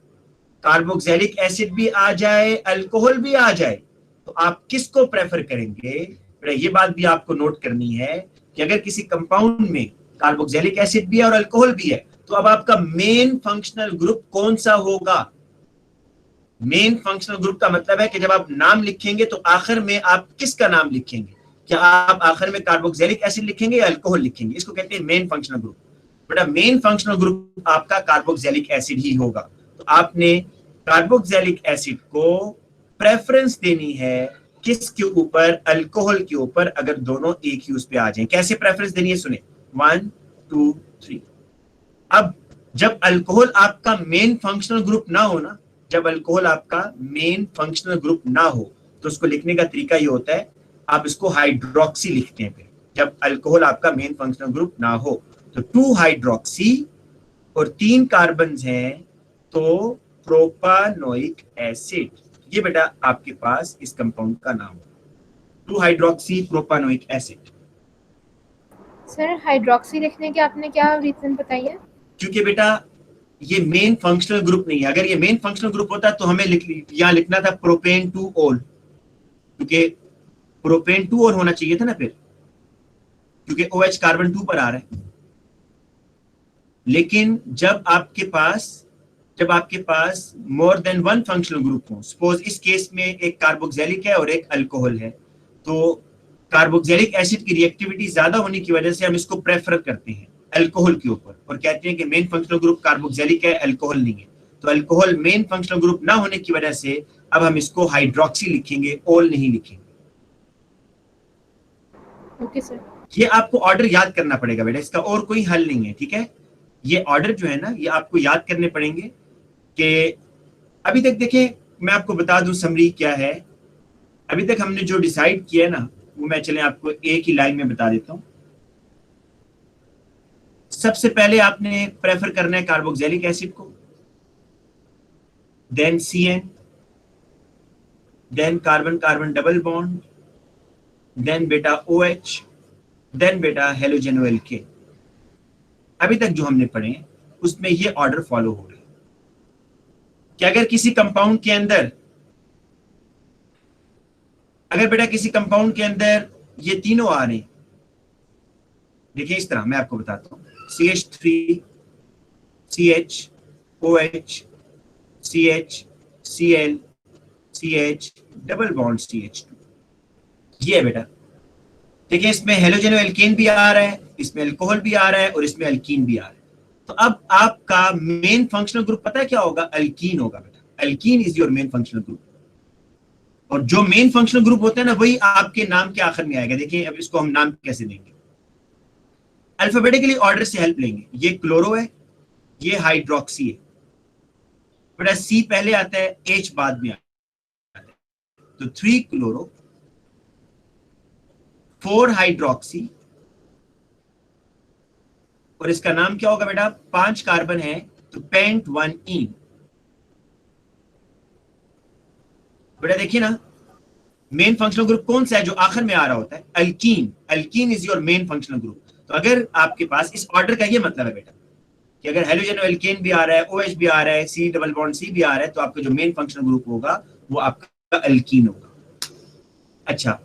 कार्बोक्सिलिक एसिड भी आ जाए, अल्कोहल भी आ जाए, तो आप किसको प्रेफर करेंगे? बेटा ये बात भी आपको नोट करनी है कि अगर किसी कंपाउंड में कार्बोक्सिलिक एसिड भी है और अल्कोहल भी है, तो अब आपका मेन फंक्शनल ग्रुप कौन सा होगा? मेन फंक्शनल ग्रुप का मतलब है कि जब आप नाम लिखेंगे तो आखिर में आप किसका नाम लिखेंगे? क्या आप आखिर में कार्बोक्सिलिक एसिड लिखेंगे या अल्कोहल लिखेंगे? इसको कहते हैं मेन फंक्शनल ग्रुप। बेटा मेन फंक्शनल ग्रुप आपका कार्बोक्सिलिक एसिड ही होगा। तो आपने कार्बोक्सिलिक एसिड को प्रेफरेंस देनी है किसके ऊपर? अल्कोहल के ऊपर, अगर दोनों एक ही उस पे आ जाएं। कैसे प्रेफरेंस देनी है सुने, 1 2 3। अब जब अल्कोहल आपका मेन फंक्शनल ग्रुप ना हो ना, जब अल्कोहल आपका मेन फंक्शनल ग्रुप ना हो तो उसको लिखने का तरीका ये होता है आप इसको हाइड्रोक्सी लिखते हैं। फिर जब अल्कोहल आपका मेन फंक्शनल ग्रुप ना हो तो 2 हाइड्रोक्सी और 3 कार्बन हैं तो प्रोपानोइक एसिड। ये बेटा आपके पास इस कंपाउंड का नाम है, 2 hydroxy propanoic acid. Sir hydroxy लिखने के आपने क्या रीजन बताई है? क्योंकि बेटा ये मेन फंक्शनल ग्रुप नहीं है। अगर ये मेन फंक्शनल ग्रुप होता तो हमें यहाँ लिखना था प्रोपेन 2 ओल, क्योंकि प्रोपेन 2 ओल होना चाहिए था ना फिर, क्योंकि OH कार्बन 2 पर आ रहा है। लेकिन जब आपके पास मोर देन 1 फंक्शनल ग्रुप हो, सपोज इस केस में एक कार्बोक्सिलिक है और एक अल्कोहल है, तो कार्बोक्सिलिक एसिड की रिएक्टिविटी ज्यादा होने की वजह से हम इसको प्रेफर करते हैं अल्कोहल के ऊपर और कहते हैं कि मेन फंक्शनल ग्रुप कार्बोक्सिलिक है, अल्कोहल नहीं है। तो अल्कोहल मेन फंक्शनल ग्रुप ना होने की वजह से अब हम इसको हाइड्रोक्सी लिखेंगे, ओल नहीं लिखेंगे। Okay sir. ये आपको ऑर्डर याद करना पड़ेगा बेटा, इसका और कोई हल नहीं है, ठीक है। ये ऑर्डर जो है ना, ये आपको याद करने पड़ेंगे कि अभी तक देखें, मैं आपको बता दूं समरी क्या है। अभी तक हमने जो डिसाइड किया है ना, वो मैं चले आपको एक ही लाइन में बता देता हूं। सबसे पहले आपने प्रेफर करना है कार्बोक्सिलिक एसिड को, then CN, then carbon carbon double bond, then बेटा OH, देन बेटा हेलोजन एल्केन। अभी तक जो हमने पढ़े हैं उसमें ये ऑर्डर फॉलो हो रहे हैं कि अगर किसी कंपाउंड के अंदर, अगर बेटा किसी कंपाउंड के अंदर ये तीनों आ रहे हैं, देखिए इस तरह मैं आपको बताता हूं, CH3 CH OH CH Cl CH double bond CH2, ये है बेटा। देखिए इसमें हेलोजन एल्केन भी आ रहा है, इसमें अल्कोहल भी आ रहा है और इसमें अल्कीन भी आ रहा है। तो अब आपका मेन फंक्शनल ग्रुप पता है क्या होगा? अल्कीन होगा बेटा। Alkene is your main functional group, और जो मेन फंक्शनल ग्रुप होता है ना, वही आपके नाम के आखिर में आएगा। देखिए अब इसको हम नाम कैसे देंगे, अल्फाबेटिकली ऑर्डर से हेल्प लेंगे। ये क्लोरो है, ये हाइड्रोक्सी है बेटा, C पहले आता है, H बाद में आता है, तो 3 क्लोरो 4 हाइड्रोक्सी, और इसका नाम क्या होगा बेटा? 5 कार्बन है तो पेंट 1 बेटा देखिए ना, मेन फंक्शनल ग्रुप कौन सा है जो आखिर में आ रहा होता है? Alkyne. Alkene is your main functional group. तो अगर आपके पास इस ऑर्डर का ये मतलब है बेटा कि अगर हेलोजन एल्केन भी आ रहा है, OH भी आ रहा है, C डबल बॉन्ड C भी आ रहा है, तो आपका जो मेन फंक्शनल ग्रुप होगा वो आपका अल्कीन होगा। अच्छा,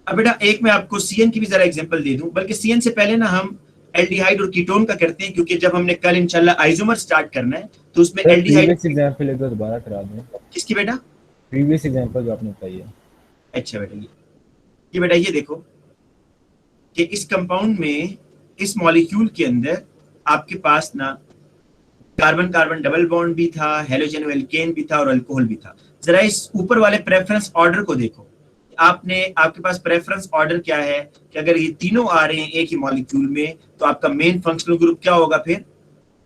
अब बेटा एक मैं आपको CN की भी जरा एग्जांपल दे दूं, बल्कि CN से पहले ना हम एल्डिहाइड और कीटोन का करते हैं, क्योंकि जब हमने कल इंशाल्लाह आइसोमर स्टार्ट करना है तो उसमें एल्डिहाइड। प्रीवियस एग्जांपल एक बार दोबारा करा दें। किसकी बेटा? प्रीवियस एग्जांपल जो आपने बताई है। अच्छा बेटा, ये बेटा ये देखो कि इस कंपाउंड में, इस मॉलिक्यूल के अंदर आपके पास ना कार्बन कार्बन डबल बॉन्ड भी था, हेलोजन एल्केन भी था और अल्कोहल भी था। जरा इस ऊपर वाले प्रेफरेंस ऑर्डर को देखो। आपके पास प्रेफरेंस ऑर्डर क्या है कि अगर ये तीनों आ रहे हैं एक ही मॉलिक्यूल में, तो आपका मेन फंक्शनल ग्रुप क्या होगा? फिर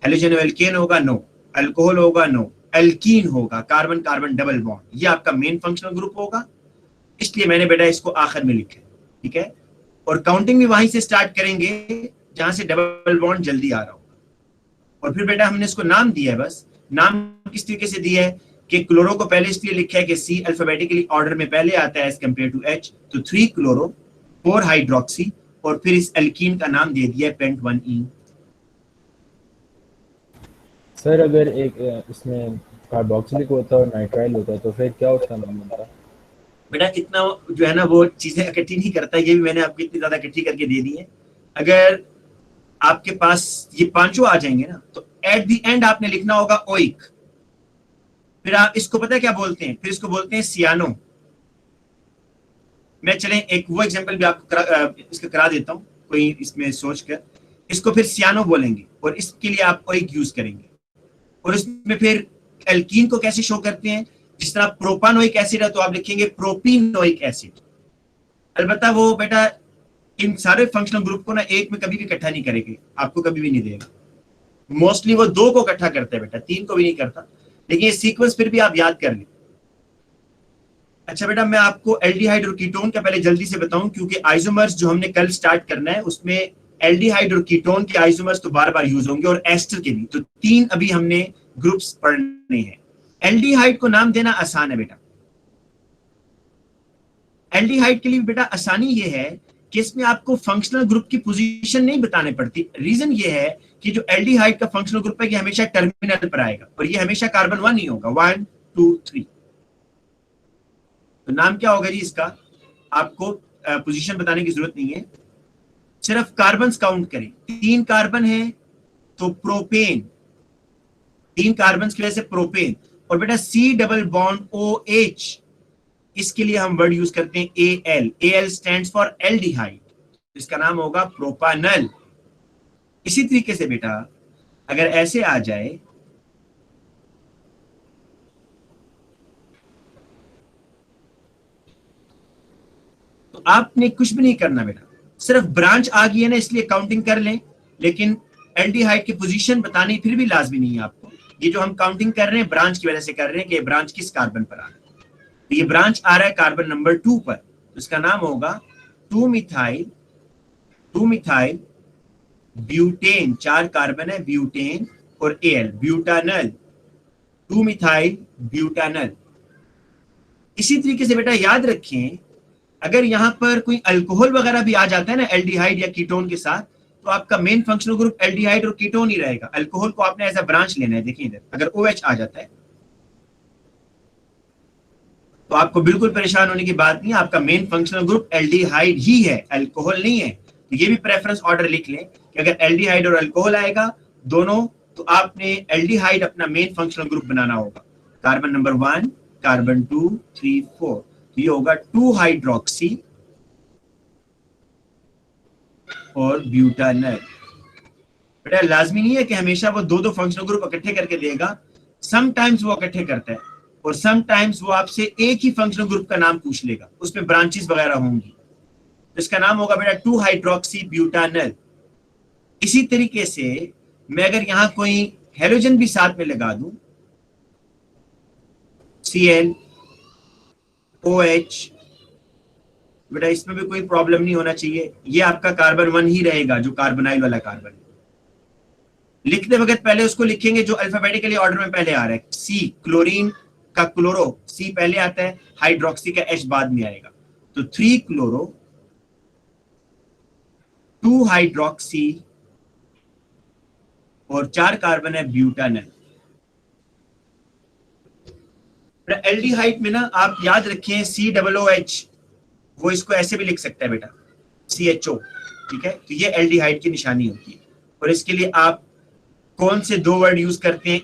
हेलोजन एल्केन होगा? नो। अल्कोहल होगा? नो। अल्कीन होगा, कार्बन कार्बन डबल बॉन्ड, ये आपका मेन फंक्शनल ग्रुप होगा। इसलिए मैंने बेटा इसको आखिर में लिखा, ठीक है। और काउंटिंग भी वहीं से स्टार्ट करेंगे जहां से डबल बॉन्ड जल्दी आ रहा होगा। और फिर बेटा हमने इसको नाम दिया है, बस नाम किस तरीके से दिया है कि क्लोरो को पहले इसलिए लिखा है कि C अल्फाबेटिकली ऑर्डर में पहले आता है एज कंपेयर टू H, तो 3 क्लोरो 4 हाइड्रोक्सी, और फिर इस अल्कीन का नाम दे दिया पेंट 1 सर अगर एक इसमें कार्बोक्सिलिक होता और नाइट्राइल होता तो फिर क्या उसका नाम बनता? बेटा इतना जो है ना वो चीजें इकट्ठी नहीं करता, ये भी मैंने आपको इतनी ज्यादा इकट्ठी करके दे दी है। अगर आपके पास ये पांचों आ जाएंगे ना, तो एट द एंड आपने लिखना होगा ओइक। फिर आप इसको पता है क्या बोलते हैं? फिर इसको बोलते हैं सियानो। मैं चले एक वो एग्जांपल भी आपको इसका करा देता हूं, कोई इसमें सोच कर। इसको फिर सियानो बोलेंगे और इसके लिए आप ओइक यूज करेंगे। और इसमें फिर एल्कीन को कैसे शो करते हैं? जिस तरह प्रोपानोइक एसिड है तो आप लिखेंगे प्रोपीनोइक एसिड। अलबत्ता वो बेटा इन सारे फंक्शनल ग्रुप को ना एक में कभी भी इकट्ठा नहीं करेंगे, आपको कभी भी नहीं देगा। मोस्टली वो 2 को इकट्ठा करता है बेटा, 3 को भी नहीं करता। लेकिन ये सीक्वेंस फिर भी आप याद कर लें। अच्छा बेटा, मैं आपको एल्डिहाइड और कीटोन का पहले जल्दी से बताऊं, क्योंकि आइसोमर्स जो हमने कल स्टार्ट करना है उसमें एल्डिहाइड और कीटोन के आइसोमर्स तो बार बार यूज होंगे और एस्टर के भी, तो 3 अभी हमने ग्रुप्स पढ़ने हैं। एल्डिहाइड को नाम देना आसान है बेटा। एल्डिहाइड के लिए बेटा आसानी ये है कि इसमें आपको फंक्शनल ग्रुप की पोजीशन नहीं बताने पड़ती। रीजन ये है कि जो एल्डिहाइड का फंक्शनल ग्रुप है ये हमेशा टर्मिनल पर आएगा और ये हमेशा कार्बन 1 ही होगा, 1 2 3। तो नाम क्या होगा जी इसका, आपको पोजीशन बताने की जरूरत नहीं है, सिर्फ कार्बन काउंट करें। 3 कार्बन है तो प्रोपेन, 3 कार्बन की वजह से प्रोपेन। और बेटा C double bond O H, इसके लिए हम वर्ड यूज करते हैं L. L stands for aldehyde, इसका नाम होगा प्रोपानल। इसी तरीके से बेटा अगर ऐसे आ जाए, तो आपने कुछ भी नहीं करना बेटा, सिर्फ ब्रांच आ गई है ना इसलिए काउंटिंग कर लें, लेकिन एल्डिहाइड की पोजीशन बतानी फिर भी लाजमी नहीं है आपको। ये जो हम काउंटिंग कर रहे हैं ब्रांच की वजह से कर रहे हैं कि ये ब्रांच किस कार्बन पर आ रहा है। तो ये ब्रांच आ रहा है कार्बन नंबर 2 पर, तो इसका नाम होगा 2 मिथाइल ब्यूटेन। 4 कार्बन है ब्यूटेन और एल, ब्यूटानल, 2 मिथाइल ब्यूटानल। इसी तरीके से बेटा याद रखें, अगर यहां पर कोई अल्कोहल वगैरह भी आ जाता है ना एल्डिहाइड या कीटोन के साथ, तो आपका मेन फंक्शनल ग्रुप एल्डिहाइड और कीटोन ही रहेगा। अल्कोहल को आपने एज अ ब्रांच लेना है। देखिए इधर अगर OH आ जाता है तो आपको बिल्कुल परेशान होने की बात नहीं है, आपका मेन फंक्शनल ग्रुप एल्डिहाइड ही है, अल्कोहल नहीं है। तो ये भी प्रेफरेंस ऑर्डर लिख लें कि अगर एल्डिहाइड और अल्कोहल आएगा दोनों, तो आपने एल्डिहाइड अपना मेन फंक्शनल ग्रुप बनाना होगा। कार्बन नंबर 1, कार्बन 2 3 4, तो ये होगा 2 हाइड्रोक्सी और ब्यूटानल। बेटा लाजमी नहीं है कि हमेशा वो दो फंक्शनल ग्रुप इकट्ठे करके देगा, समटाइम्स वो इकट्ठे करता है और समटाइम्स वो आपसे एक ही फंक्शनल ग्रुप का नाम पूछ लेगा, उसमें ब्रांचेस वगैरह होंगी, तो इसका नाम होगा बेटा 2 हाइड्रोक्सी ब्यूटानल। इसी तरीके से मैं अगर यहां कोई हेलोजन भी साथ में लगा दूं, Cl OH, बेटा इसमें भी कोई प्रॉब्लम नहीं होना चाहिए, ये आपका कार्बन 1 ही रहेगा जो कार्बोनाइल वाला कार्बन। लिखते वक्त पहले उसको लिखेंगे जो अल्फाबेटिकली ऑर्डर में पहले आ रहा है। सी, क्लोरीन का क्लोरो, सी पहले आता है, हाइड्रोक्सी का H बाद में आएगा, तो 3 क्लोरो 2 हाइड्रोक्सी और 4 कार्बन है ब्यूटानल। एल्डिहाइड में ना आप याद रखें COOH, वो इसको ऐसे भी लिख सकता है बेटा CHO, ठीक है। तो ये एल्डिहाइड की निशानी होती है और इसके लिए आप कौन से 2 वर्ड यूज करते हैं,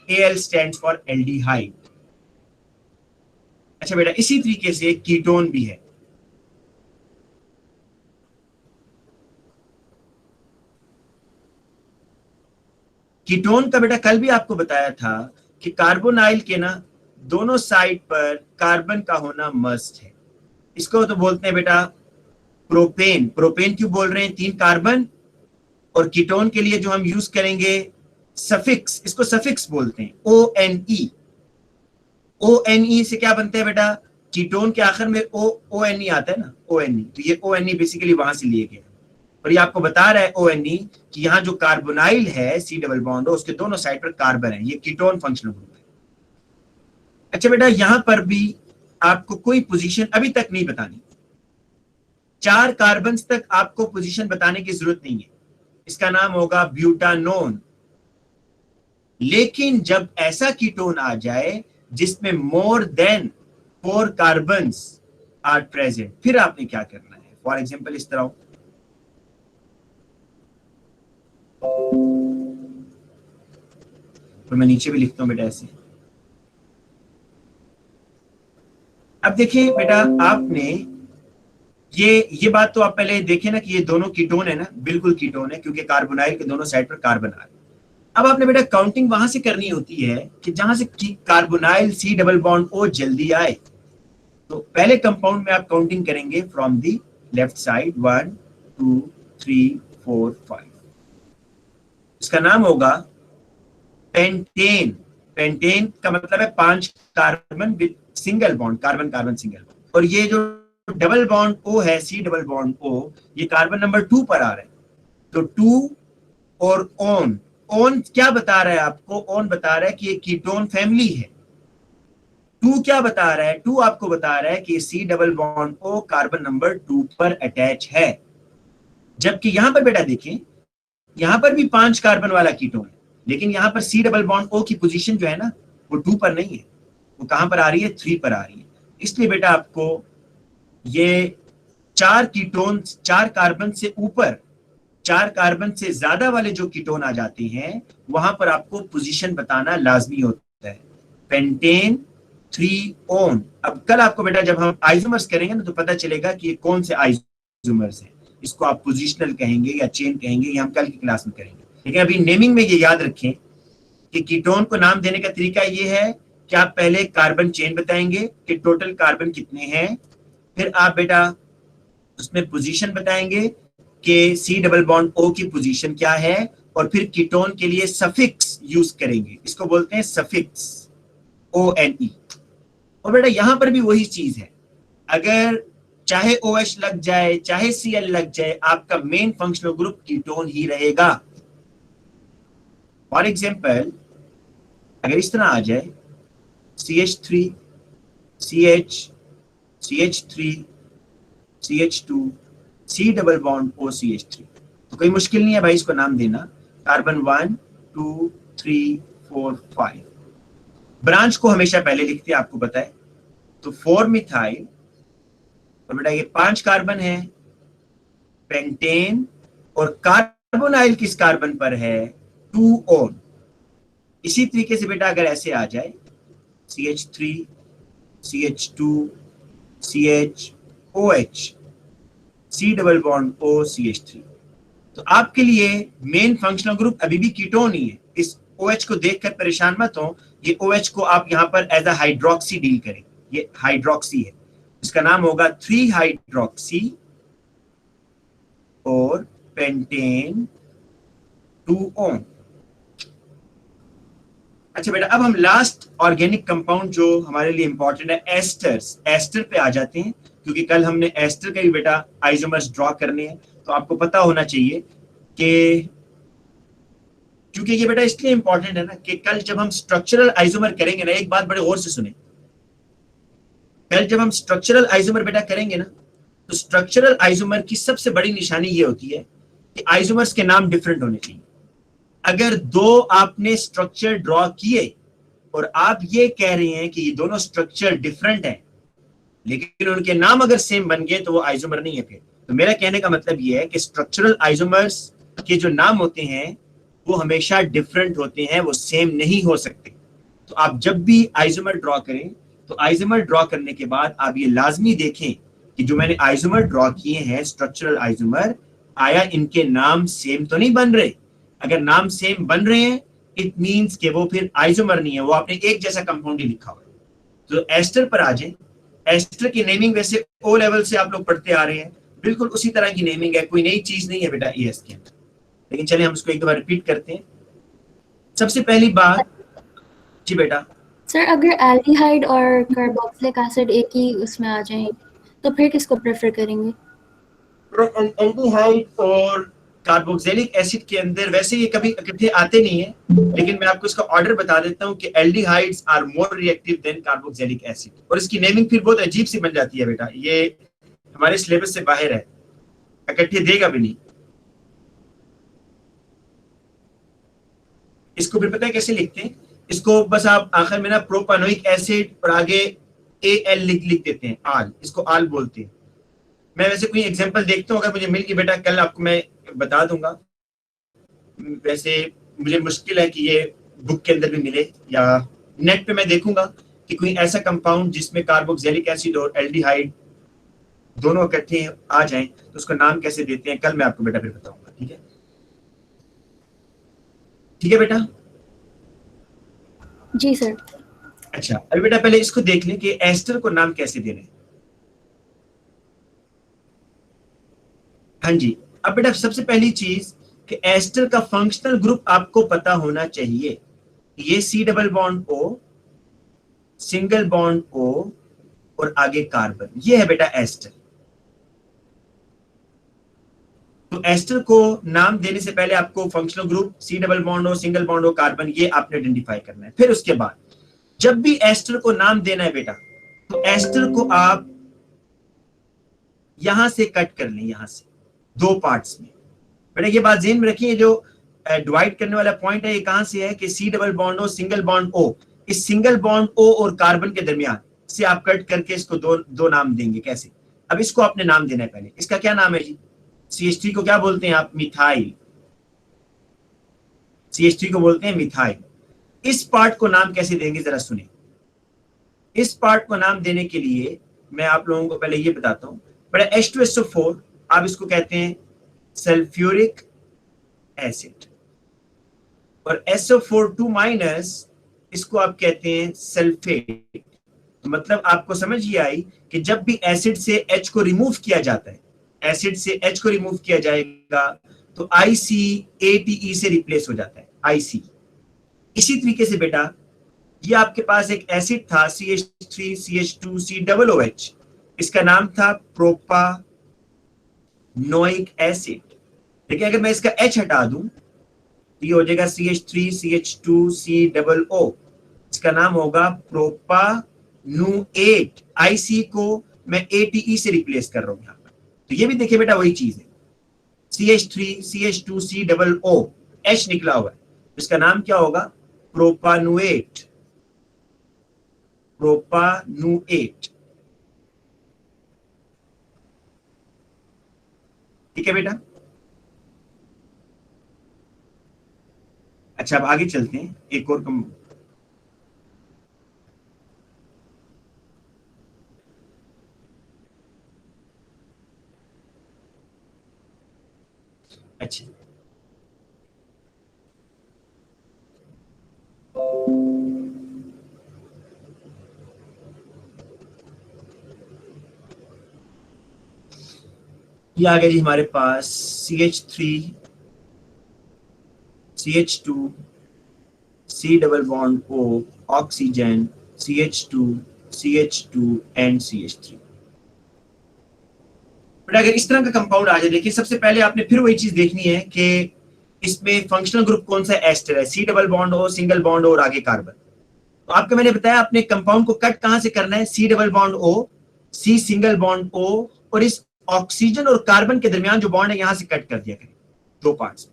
AL स्टैंड्स फॉर एल्डिहाइड। अच्छा बेटा इसी तरीके से कीटोन भी है। कीटोन का बेटा कल भी आपको बताया था कि कार्बोनाइल के ना दोनों साइड पर कार्बन का होना मस्ट है। इसको तो बोलते हैं बेटा प्रोपेन। प्रोपेन क्यों बोल रहे हैं, 3 कार्बन, और कीटोन के लिए जो हम यूज करेंगे सफिक्स, इसको सफिक्स बोलते हैं ONE। ONE से क्या बनता है बेटा, कीटोन के आखिर में ONE आता है ना, ONE, तो ये ONE बेसिकली वहां से लिए गए और ये आपको बता रहा है ONE कि यहाँ जो कार्बोनाइल है C डबल बॉन्ड उसके दोनों साइड पर कार्बन है, ये कीटोन फंक्शनल ग्रुप है। अच्छा बेटा यहां पर भी आपको कोई पोजीशन अभी तक नहीं बतानी, 4 कार्बन तक आपको पोजीशन बताने की जरूरत नहीं है, इसका नाम होगा ब्यूटानोन। लेकिन जब ऐसा कीटोन आ जाए जिसमें more than 4 carbons are present, फिर आपने क्या करना है। फॉर एग्जांपल इस तरह हो, तो मैं नीचे भी लिखता हूं बेटा ऐसे। अब देखिए बेटा आपने ये बात तो आप पहले देखें ना कि ये दोनों कीटोन है ना, बिल्कुल कीटोन है क्योंकि कार्बोनाइल के दोनों साइड पर कार्बन आ रहे हैं। अब आपने बेटा काउंटिंग वहां से करनी होती है कि जहां से carbonyl C double bond O जल्दी आए, तो पहले कंपाउंड में आप काउंटिंग करेंगे फ्रॉम दी लेफ्ट साइड, 1 2 3 4 5। इसका नाम होगा पेंटेन। पेंटेन का मतलब है 5 carbon with single bond, carbon carbon single bond. और ये जो डबल बॉन्ड O है, C डबल बॉन्ड O, ये कार्बन नंबर 2 पर आ रहा है। तो 2 और ओन क्या बता रहा है आपको? ओन बता रहा है कि ये कीटोन फैमिली है। 2 क्या बता रहा है? 2 आपको बता रहा है कि C double bond O carbon number 2 पर अटैच है। जबकि यहां पर बेटा देखें, यहां पर भी 5 कार्बन वाला कीटोन है, लेकिन यहां पर C डबल बॉन्ड O की पोजीशन जो है ना, वो 2 पर नहीं है, वो कहां पर आ रही है? 3 पर आ रही है। इसलिए बेटा आपको ये 4 कीटोन, 4 कार्बन से ऊपर, 4 कार्बन से ज्यादा वाले जो कीटोन आ जाते हैं, वहां पर आपको पोजीशन बताना लाजमी होता है। Pentane 3 own. अब कल आपको बेटा जब हम आइसोमर्स करेंगे ना, तो पता चलेगा कि ये कौन से आइसोमर्स हैं। इसको आप पोजिशनल कहेंगे या चेन कहेंगे, ये हम कल की क्लास में करेंगे। लेकिन अभी नेमिंग में ये याद रखें कि कीटोन को नाम देने का तरीका ये है कि आप पहले कार्बन चेन बताएंगे कि टोटल कार्बन कितने हैं, फिर आप बेटा उसमें पोजीशन बताएंगे कि C डबल बॉन्ड O की पोजीशन क्या है, और फिर कीटोन के लिए सफिक्स यूज करेंगे, इसको बोलते हैं सफिक्स ONE। और बेटा यहां पर भी वही चीज है, अगर चाहे OH लग जाए चाहे Cl लग जाए, आपका मेन फंक्शनल ग्रुप कीटोन ही रहेगा। फॉर एग्जाम्पल अगर इस तरह आ जाए CH3 CH CH3 CH2 C double bond O CH3, तो कोई मुश्किल नहीं है भाई इसको नाम देना। कार्बन 1 2 3 4 5। ब्रांच को हमेशा पहले लिखते हैं, आपको पता है। तो 4 मिथाइल, और बेटा ये 5 कार्बन है, पेंटेन, और कार्बोनाइल किस कार्बन पर है? 2 ओन। इसी तरीके से बेटा अगर ऐसे आ जाए CH3 CH2 CH OH C double bond O CH3, तो आपके लिए मेन फंक्शनल ग्रुप अभी भी कीटोन ही है। इस OH को देखकर परेशान मत हो, ये OH को आप यहां पर एज अ हाइड्रोक्सी डील करें। ये हाइड्रोक्सी है, इसका नाम होगा 3 हाइड्रोक्सी और पेंटेन 2 ओन। अच्छा बेटा, अब हम लास्ट ऑर्गेनिक कंपाउंड जो हमारे लिए इंपॉर्टेंट है, एस्टर्स, एस्टर पे आ जाते हैं, क्योंकि कल हमने एस्टर का भी बेटा आइसोमर्स ड्रॉ करने हैं। तो आपको पता होना चाहिए कि क्योंकि ये बेटा इसलिए इंपॉर्टेंट है ना कि कल जब हम स्ट्रक्चरल आइसोमर करेंगे ना, एक बात बड़े गौर से सुने, कल जब हम स्ट्रक्चरल आइसोमर बेटा करेंगे ना, तो स्ट्रक्चरल आइसोमर की सबसे बड़ी निशानी ये होती है कि आइसोमर्स के नाम डिफरेंट होने चाहिए। अगर 2 आपने स्ट्रक्चर ड्रॉ किए और आप ये कह रहे हैं कि ये दोनों स्ट्रक्चर डिफरेंट हैं, लेकिन उनके नाम अगर सेम बन गए, तो वो आइसोमर नहीं है फिर। तो मेरा कहने का मतलब ये है कि स्ट्रक्चरल आइसोमर्स के जो नाम होते हैं वो हमेशा डिफरेंट होते हैं, वो सेम नहीं हो सकते। तो आप जब भी आइसोमर ड्रॉ करें, तो आइसोमर ड्रॉ करने के बाद आप ये लाजमी देखें कि जो मैंने आइसोमर ड्रॉ किए हैं स्ट्रक्चरल आइसोमर, आया इनके नाम सेम तो नहीं बन रहे। अगर नाम सेम बन रहे हैं, इट मींस कि वो फिर आइसोमर नहीं है, वो आपने एक जैसा कंपाउंड ही लिखा हुआ है। तो एस्टर पर आ जाए। एस्टर की नेमिंग वैसे O लेवल से आप लोग पढ़ते आ रहे हैं, बिल्कुल उसी तरह की नेमिंग है, कोई नई चीज नहीं है बेटा ES के अंदर। लेकिन चलिए हम इसको एक बार रिपीट करते हैं। सबसे पहली बात जी बेटा, सर अगर एल्डिहाइड और कार्बोक्सिलिक एसिड एक ही उसमें आ जाए, तो फिर किसको प्रेफर करेंगे? एल्डिहाइड और कार्बोक्सिलिक एसिड के अंदर वैसे ये कभी इकट्ठे आते नहीं है, लेकिन मैं आपको इसका ऑर्डर बता देता हूं कि aldehydes are more reactive than carboxylic acid. और इसकी नेमिंग फिर बहुत अजीब सी बन जाती है बेटा, ये हमारे सिलेबस से बाहर है, इकट्ठे देगा भी नहीं। इसको फिर पता है कैसे लिखते हैं? इसको बस आप आखिर में ना प्रोपानोइक एसिड और आगे AL लिख देते हैं, आल, इसको आल बोलते हैं। मैं वैसे कोई एग्जांपल देखता हूँ, अगर मुझे मिल गई बेटा कल आपको मैं बता दूंगा। वैसे मुझे मुश्किल है कि ये बुक के अंदर भी मिले, या नेट पे मैं देखूंगा कि कोई ऐसा कंपाउंड जिसमें कार्बोक्सिलिक एसिड और एल्डिहाइड दोनों इकट्ठे आ जाएं, तो उसका नाम कैसे देते हैं, कल मैं आपको बेटा फिर बताऊंगा। ठीक है, ठीक है बेटा? जी सर। अच्छा, अभी बेटा पहले इसको देख लें कि एस्टर को नाम कैसे देने। हाँ जी, अब बेटा सबसे पहली चीज कि एस्टर का फंक्शनल ग्रुप आपको पता होना चाहिए। ये C double bond O single bond O और आगे कार्बन, ये है बेटा एस्टर। तो एस्टर को नाम देने से पहले आपको functional group C double bond O, single bond O, carbon, ये आपने आइडेंटिफाई करना है। फिर उसके बाद जब भी एस्टर को नाम देना है बेटा, तो एस्टर को आप यहां से कट कर लें, यहां से दो पार्ट्स में। बेटा ये बात ध्यान में रखिए, जो डिवाइड करने वाला पॉइंट है ये कहां से है कि C double bond O, single bond O, इस सिंगल बॉन्ड O और कार्बन के दरमियान से आप कट करके इसको दो नाम देंगे। कैसे? अब इसको आपने नाम देना है पहले। इसका क्या नाम है जी? CH3 को क्या बोलते हैं आप? मिथाइल। CH3 को बोलते हैं मिथाइल। इस पार्ट को नाम कैसे देंगे जरा सुने। इस पार्ट को नाम देने के लिए मैं आप लोगों को पहले ये बताता हूं। बड़ा H2SO4 आप इसको कहते हैं सल्फ्यूरिक एसिड, और SO4 माइनस इसको आप कहते हैं सल्फेट। तो मतलब आपको समझ ये आई कि जब भी एसिड से H को रिमूव किया जाता है, एसिड से H को रिमूव किया जाएगा तो ICATE से रिप्लेस हो जाता है, IC। इसी तरीके से बेटा ये आपके पास एक एसिड था CH3 CH2 COOH, इसका नाम था प्रोपानोइक एसिड। देखिए अगर मैं इसका H हटा दूं तो ये हो जाएगा CH3 CH2 COO, इसका नाम होगा प्रोपानुएट। IC को मैं ATE से रिप्लेस कर रहा हूं यहां पर। तो ये भी देखिए बेटा वही चीज है, CH3 CH2 COO, H निकला हुआ है, इसका नाम क्या होगा? प्रोपानुएट। प्रोपानुएट, ठीक है बेटा। अच्छा अब आगे चलते हैं, एक और कम। अच्छा ये आ गया जी हमारे पास CH3 CH2 C double bond O, oxygen, CH2 CH2 and CH3। But अगर इस तरह का कंपाउंड आ जाए, देखिए सबसे पहले आपने फिर वही चीज देखनी है कि इसमें फंक्शनल ग्रुप कौन सा एस्टर है, C double bond O, single bond O और आगे कार्बन। तो आपको मैंने बताया आपने कंपाउंड को कट कहां से करना है? C double bond O, C single bond O, और इस ऑक्सीजन और कार्बन के दरमियान जो बॉन्ड है यहां से कट कर दिया करें दो पार्ट्स।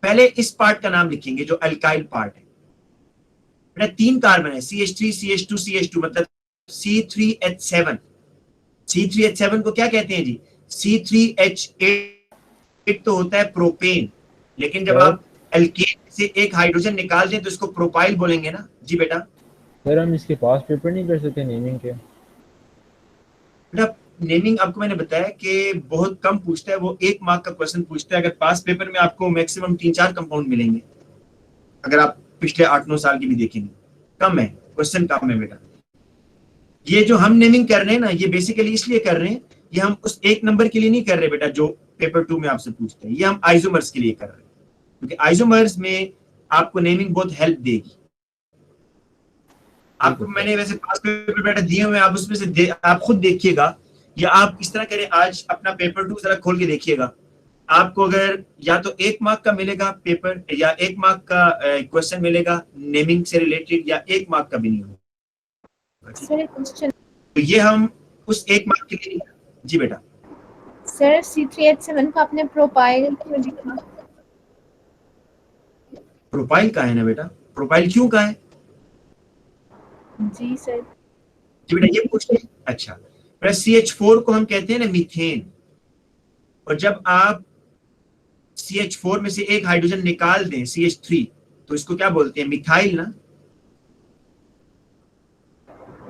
पहले इस पार्ट का नाम लिखेंगे जो अल्काइल पार्ट है। बेटा तीन कार्बन है, CH3 CH2 CH2, मतलब C3H7। C3H7 को क्या कहते हैं जी? C3H8 तो होता है प्रोपेन, लेकिन जब आप एल्केन से एक हाइड्रोजन निकाल दें तो इसको प्रोपाइल बोलेंगे ना जी बेटा। सर हम इसके पास पेपर नहीं कर सकते नेमिंग के? बेटा नेमिंग आपको मैंने बताया कि बहुत कम पूछता है, वो 1 मार्क का क्वेश्चन पूछता है। अगर पास पेपर में आपको मैक्सिमम 3-4 कंपाउंड मिलेंगे, अगर आप पिछले 8-9 साल की भी देखेंगे, कम है क्वेश्चन, कम है बेटा। ये जो हम नेमिंग कर रहे हैं ना, ये बेसिकली इसलिए कर रहे हैं, ये हम उस 1 नंबर के लिए नहीं कर रहे बेटा जो पेपर 2 में आपसे पूछते हैं, ये हम आइसोमर्स के लिए कर रहे हैं, क्योंकि आइसोमर्स में आपको नेमिंग बहुत हेल्प देगी। आपको मैंने वैसे पास पेपर बेटा दिए हुए, आप उसमें से आप खुद देखिएगा, या आप इस तरह करें, आज अपना पेपर 2 जरा खोल के देखिएगा। आपको अगर या तो 1 मार्क का मिलेगा पेपर, या 1 मार्क का क्वेश्चन मिलेगा नेमिंग से रिलेटेड, या 1 मार्क का भी नहीं होगा। सर क्वेश्चन, तो ये हम उस 1 मार्क के लिए। जी बेटा। सर C3H7 को आपने प्रोपाइल क्यों लिखा? प्रोपाइल का है ना बेटा, प्रोपाइल क्यों का है? जी सर। जी बेटा ये पूछते हैं। अच्छा CH4 को हम कहते हैं ना मीथेन, और जब आप CH4 में से एक हाइड्रोजन निकाल दें CH3, तो इसको क्या बोलते हैं? मिथाइल ना।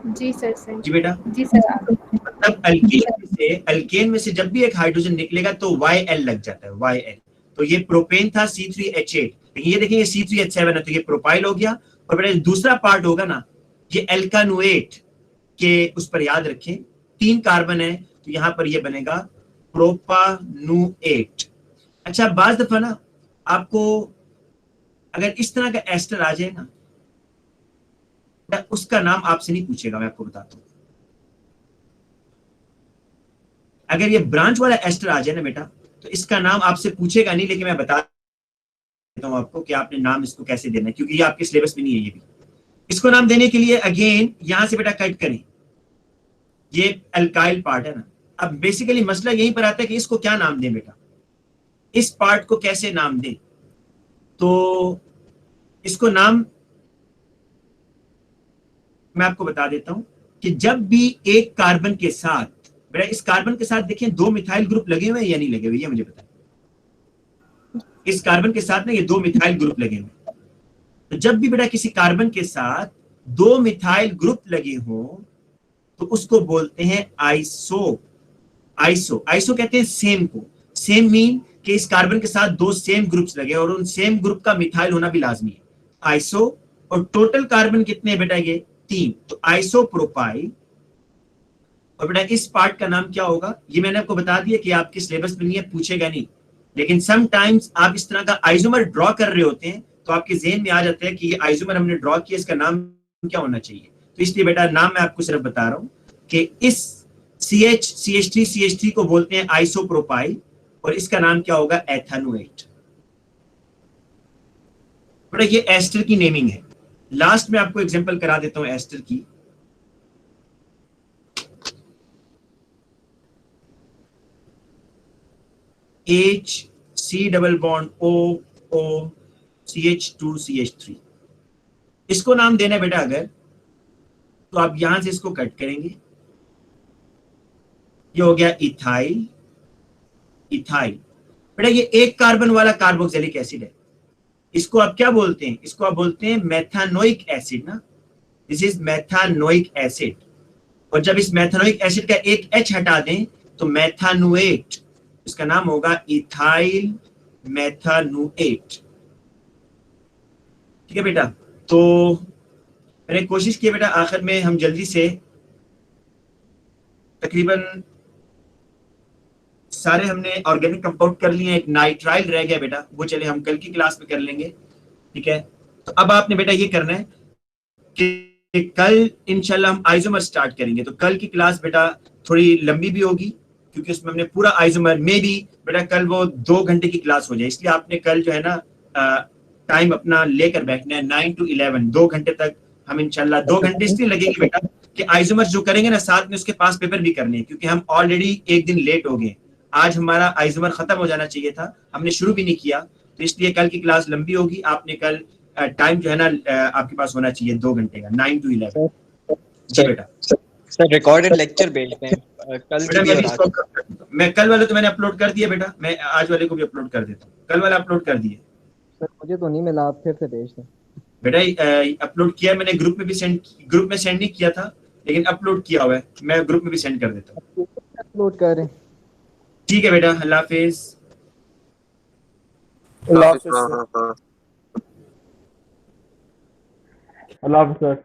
जी सर सर। जी बेटा। जी सर। मतलब अल्केन में से जब भी एक हाइड्रोजन निकलेगा तो YL लग जाता है, YL। तो ये प्रोपेन था C3H8, लेकिन ये देखिए C3H7 है, तो ये प्रोपाइल हो गया। और बेटा दूसरा पार्ट होगा ना, ये एल्कानुएट के, उस पर याद रखें 3 कार्बन है, तो यहां पर ये बनेगा प्रोपानुएट। अच्छा बाज दफा ना आपको अगर इस तरह का एस्टर आ जाए ना, उसका नाम आपसे नहीं पूछेगा, मैं आपको बताता हूँ। अगर ये ब्रांच वाला एस्टर आ जाए ना बेटा, तो इसका नाम आपसे पूछेगा नहीं, लेकिन मैं बता देता हूँ आपको कि आपने नाम इसको कैसे देना है, क्योंकि ये आपके सिलेबस में नहीं है। ये भी इसको नाम देने के लिए अगेन यहां से बेटा कट करें, ये अल्काइल पार्ट है ना। अब बेसिकली मसला यहीं पर आता है कि इसको क्या नाम दें बेटा, इस पार्ट को कैसे नाम दें। तो इसको नाम मैं आपको बता देता हूं कि जब भी एक कार्बन के साथ, बेटा इस कार्बन के साथ देखिए 2 मिथाइल ग्रुप लगे हुए हैं या नहीं लगे हुए, ये मुझे बताएं। इस कार्बन के साथ ना ये 2 मिथाइल ग्रुप लगे हुए हैं। तो जब भी बेटा किसी कार्बन के साथ 2 मिथाइल ग्रुप लगे हो तो उसको बोलते हैं आइसो। आइसो आइसो कहते हैं सेम को। सेम मीन कि इस कार्बन के साथ 2 सेम ग्रुप्स लगे और उन सेम ग्रुप का मिथाइल होना भी लाजमी है, आइसो। और टोटल कार्बन कितने हैं बेटा, ये 3, तो आइसोप्रोपाइल। और बेटा इस पार्ट का नाम क्या होगा, ये मैंने आपको बता दिया कि आपके सिलेबस में नहीं है, पूछेगा नहीं, लेकिन समटाइम्स आप इस तरह का आइसोमर ड्रॉ कर रहे होते हैं तो आपके जेहन में आ जाता है कि ये आइसोमर हमने ड्रॉ किया, इसका नाम क्या होना चाहिए। तो इसलिए बेटा नाम मैं आपको सिर्फ बता रहा हूं कि इस CH3 को बोलते हैं आइसोप्रोपाइल और इसका नाम क्या होगा, एथेनोएट। बेटा ये एस्टर की नेमिंग है। लास्ट में आपको एग्जांपल करा देता हूं एस्टर की। HC double bond O CH2CH3, इसको नाम देना बेटा अगर, तो आप यहां से इसको कट करेंगे, ये हो गया इथाइल। इथाइल बेटा ये एक कार्बन वाला कार्बोक्सिलिक एसिड है, इसको आप क्या बोलते हैं, इसको आप बोलते हैं मेथानोइक एसिड ना, दिस इज मेथानोइक एसिड। और जब इस मेथानोइक एसिड का एक H हटा दें तो मेथानुएट, इसका नाम होगा इथाइल मेथानुएट। ठीक है बेटा, तो मैंने कोशिश की बेटा आखिर में हम जल्दी से तकरीबन सारे हमने ऑर्गेनिक कंपाउंड कर लिए, एक नाइट्राइल रह गया बेटा, वो चले हम कल की क्लास में कर लेंगे। ठीक है, तो अब आपने बेटा ये करना है कि कल इंशाल्लाह हम आइसोमर स्टार्ट करेंगे। तो कल की क्लास बेटा थोड़ी लंबी भी होगी क्योंकि उसमें हमने पूरा आइसोमर में भी बेटा कल वो 2 घंटे की क्लास हो जाए, इसलिए आपने कल जो है ना टाइम अपना लेकर बैठना है 9 to 11, 2 घंटे तक हम इंशाल्लाह। 2 घंटे इसलिए लगेंगे बेटा कि आइसोमर जो करेंगे ना साथ में उसके पास पेपर भी करने हैं, क्योंकि हम ऑलरेडी एक दिन लेट हो गए। आज हमारा आइसोमर खत्म हो जाना चाहिए था, हमने शुरू भी नहीं किया, तो इसलिए कल की क्लास लंबी होगी। आपने कल टाइम जो है ना आपके पास होना चाहिए 2 घंटे का, 9 to 11। जी बेटा सर रिकॉर्डेड लेक्चर भेजते हैं कल बेटा की भी और आज। मैं कल वाले तो मैंने अपलोड कर दिया बेटा, मैं आज वाले को भी अपलोड कर देता हूँ। कल वाला अपलोड कर दिए सर, मुझे तो नहीं मिला, आप फिर से भेज दें। बेटा अपलोड किया मैंने, ग्रुप में सेंड नहीं किया था, लेकिन अपलोड किया हुआ है, मैं ग्रुप में भी सेंड कर देता हूँ। अपलोड कर रहे हैं। ठीक है बेटा, अल्लाह हाफिज। अल्लाह हाफिज सर।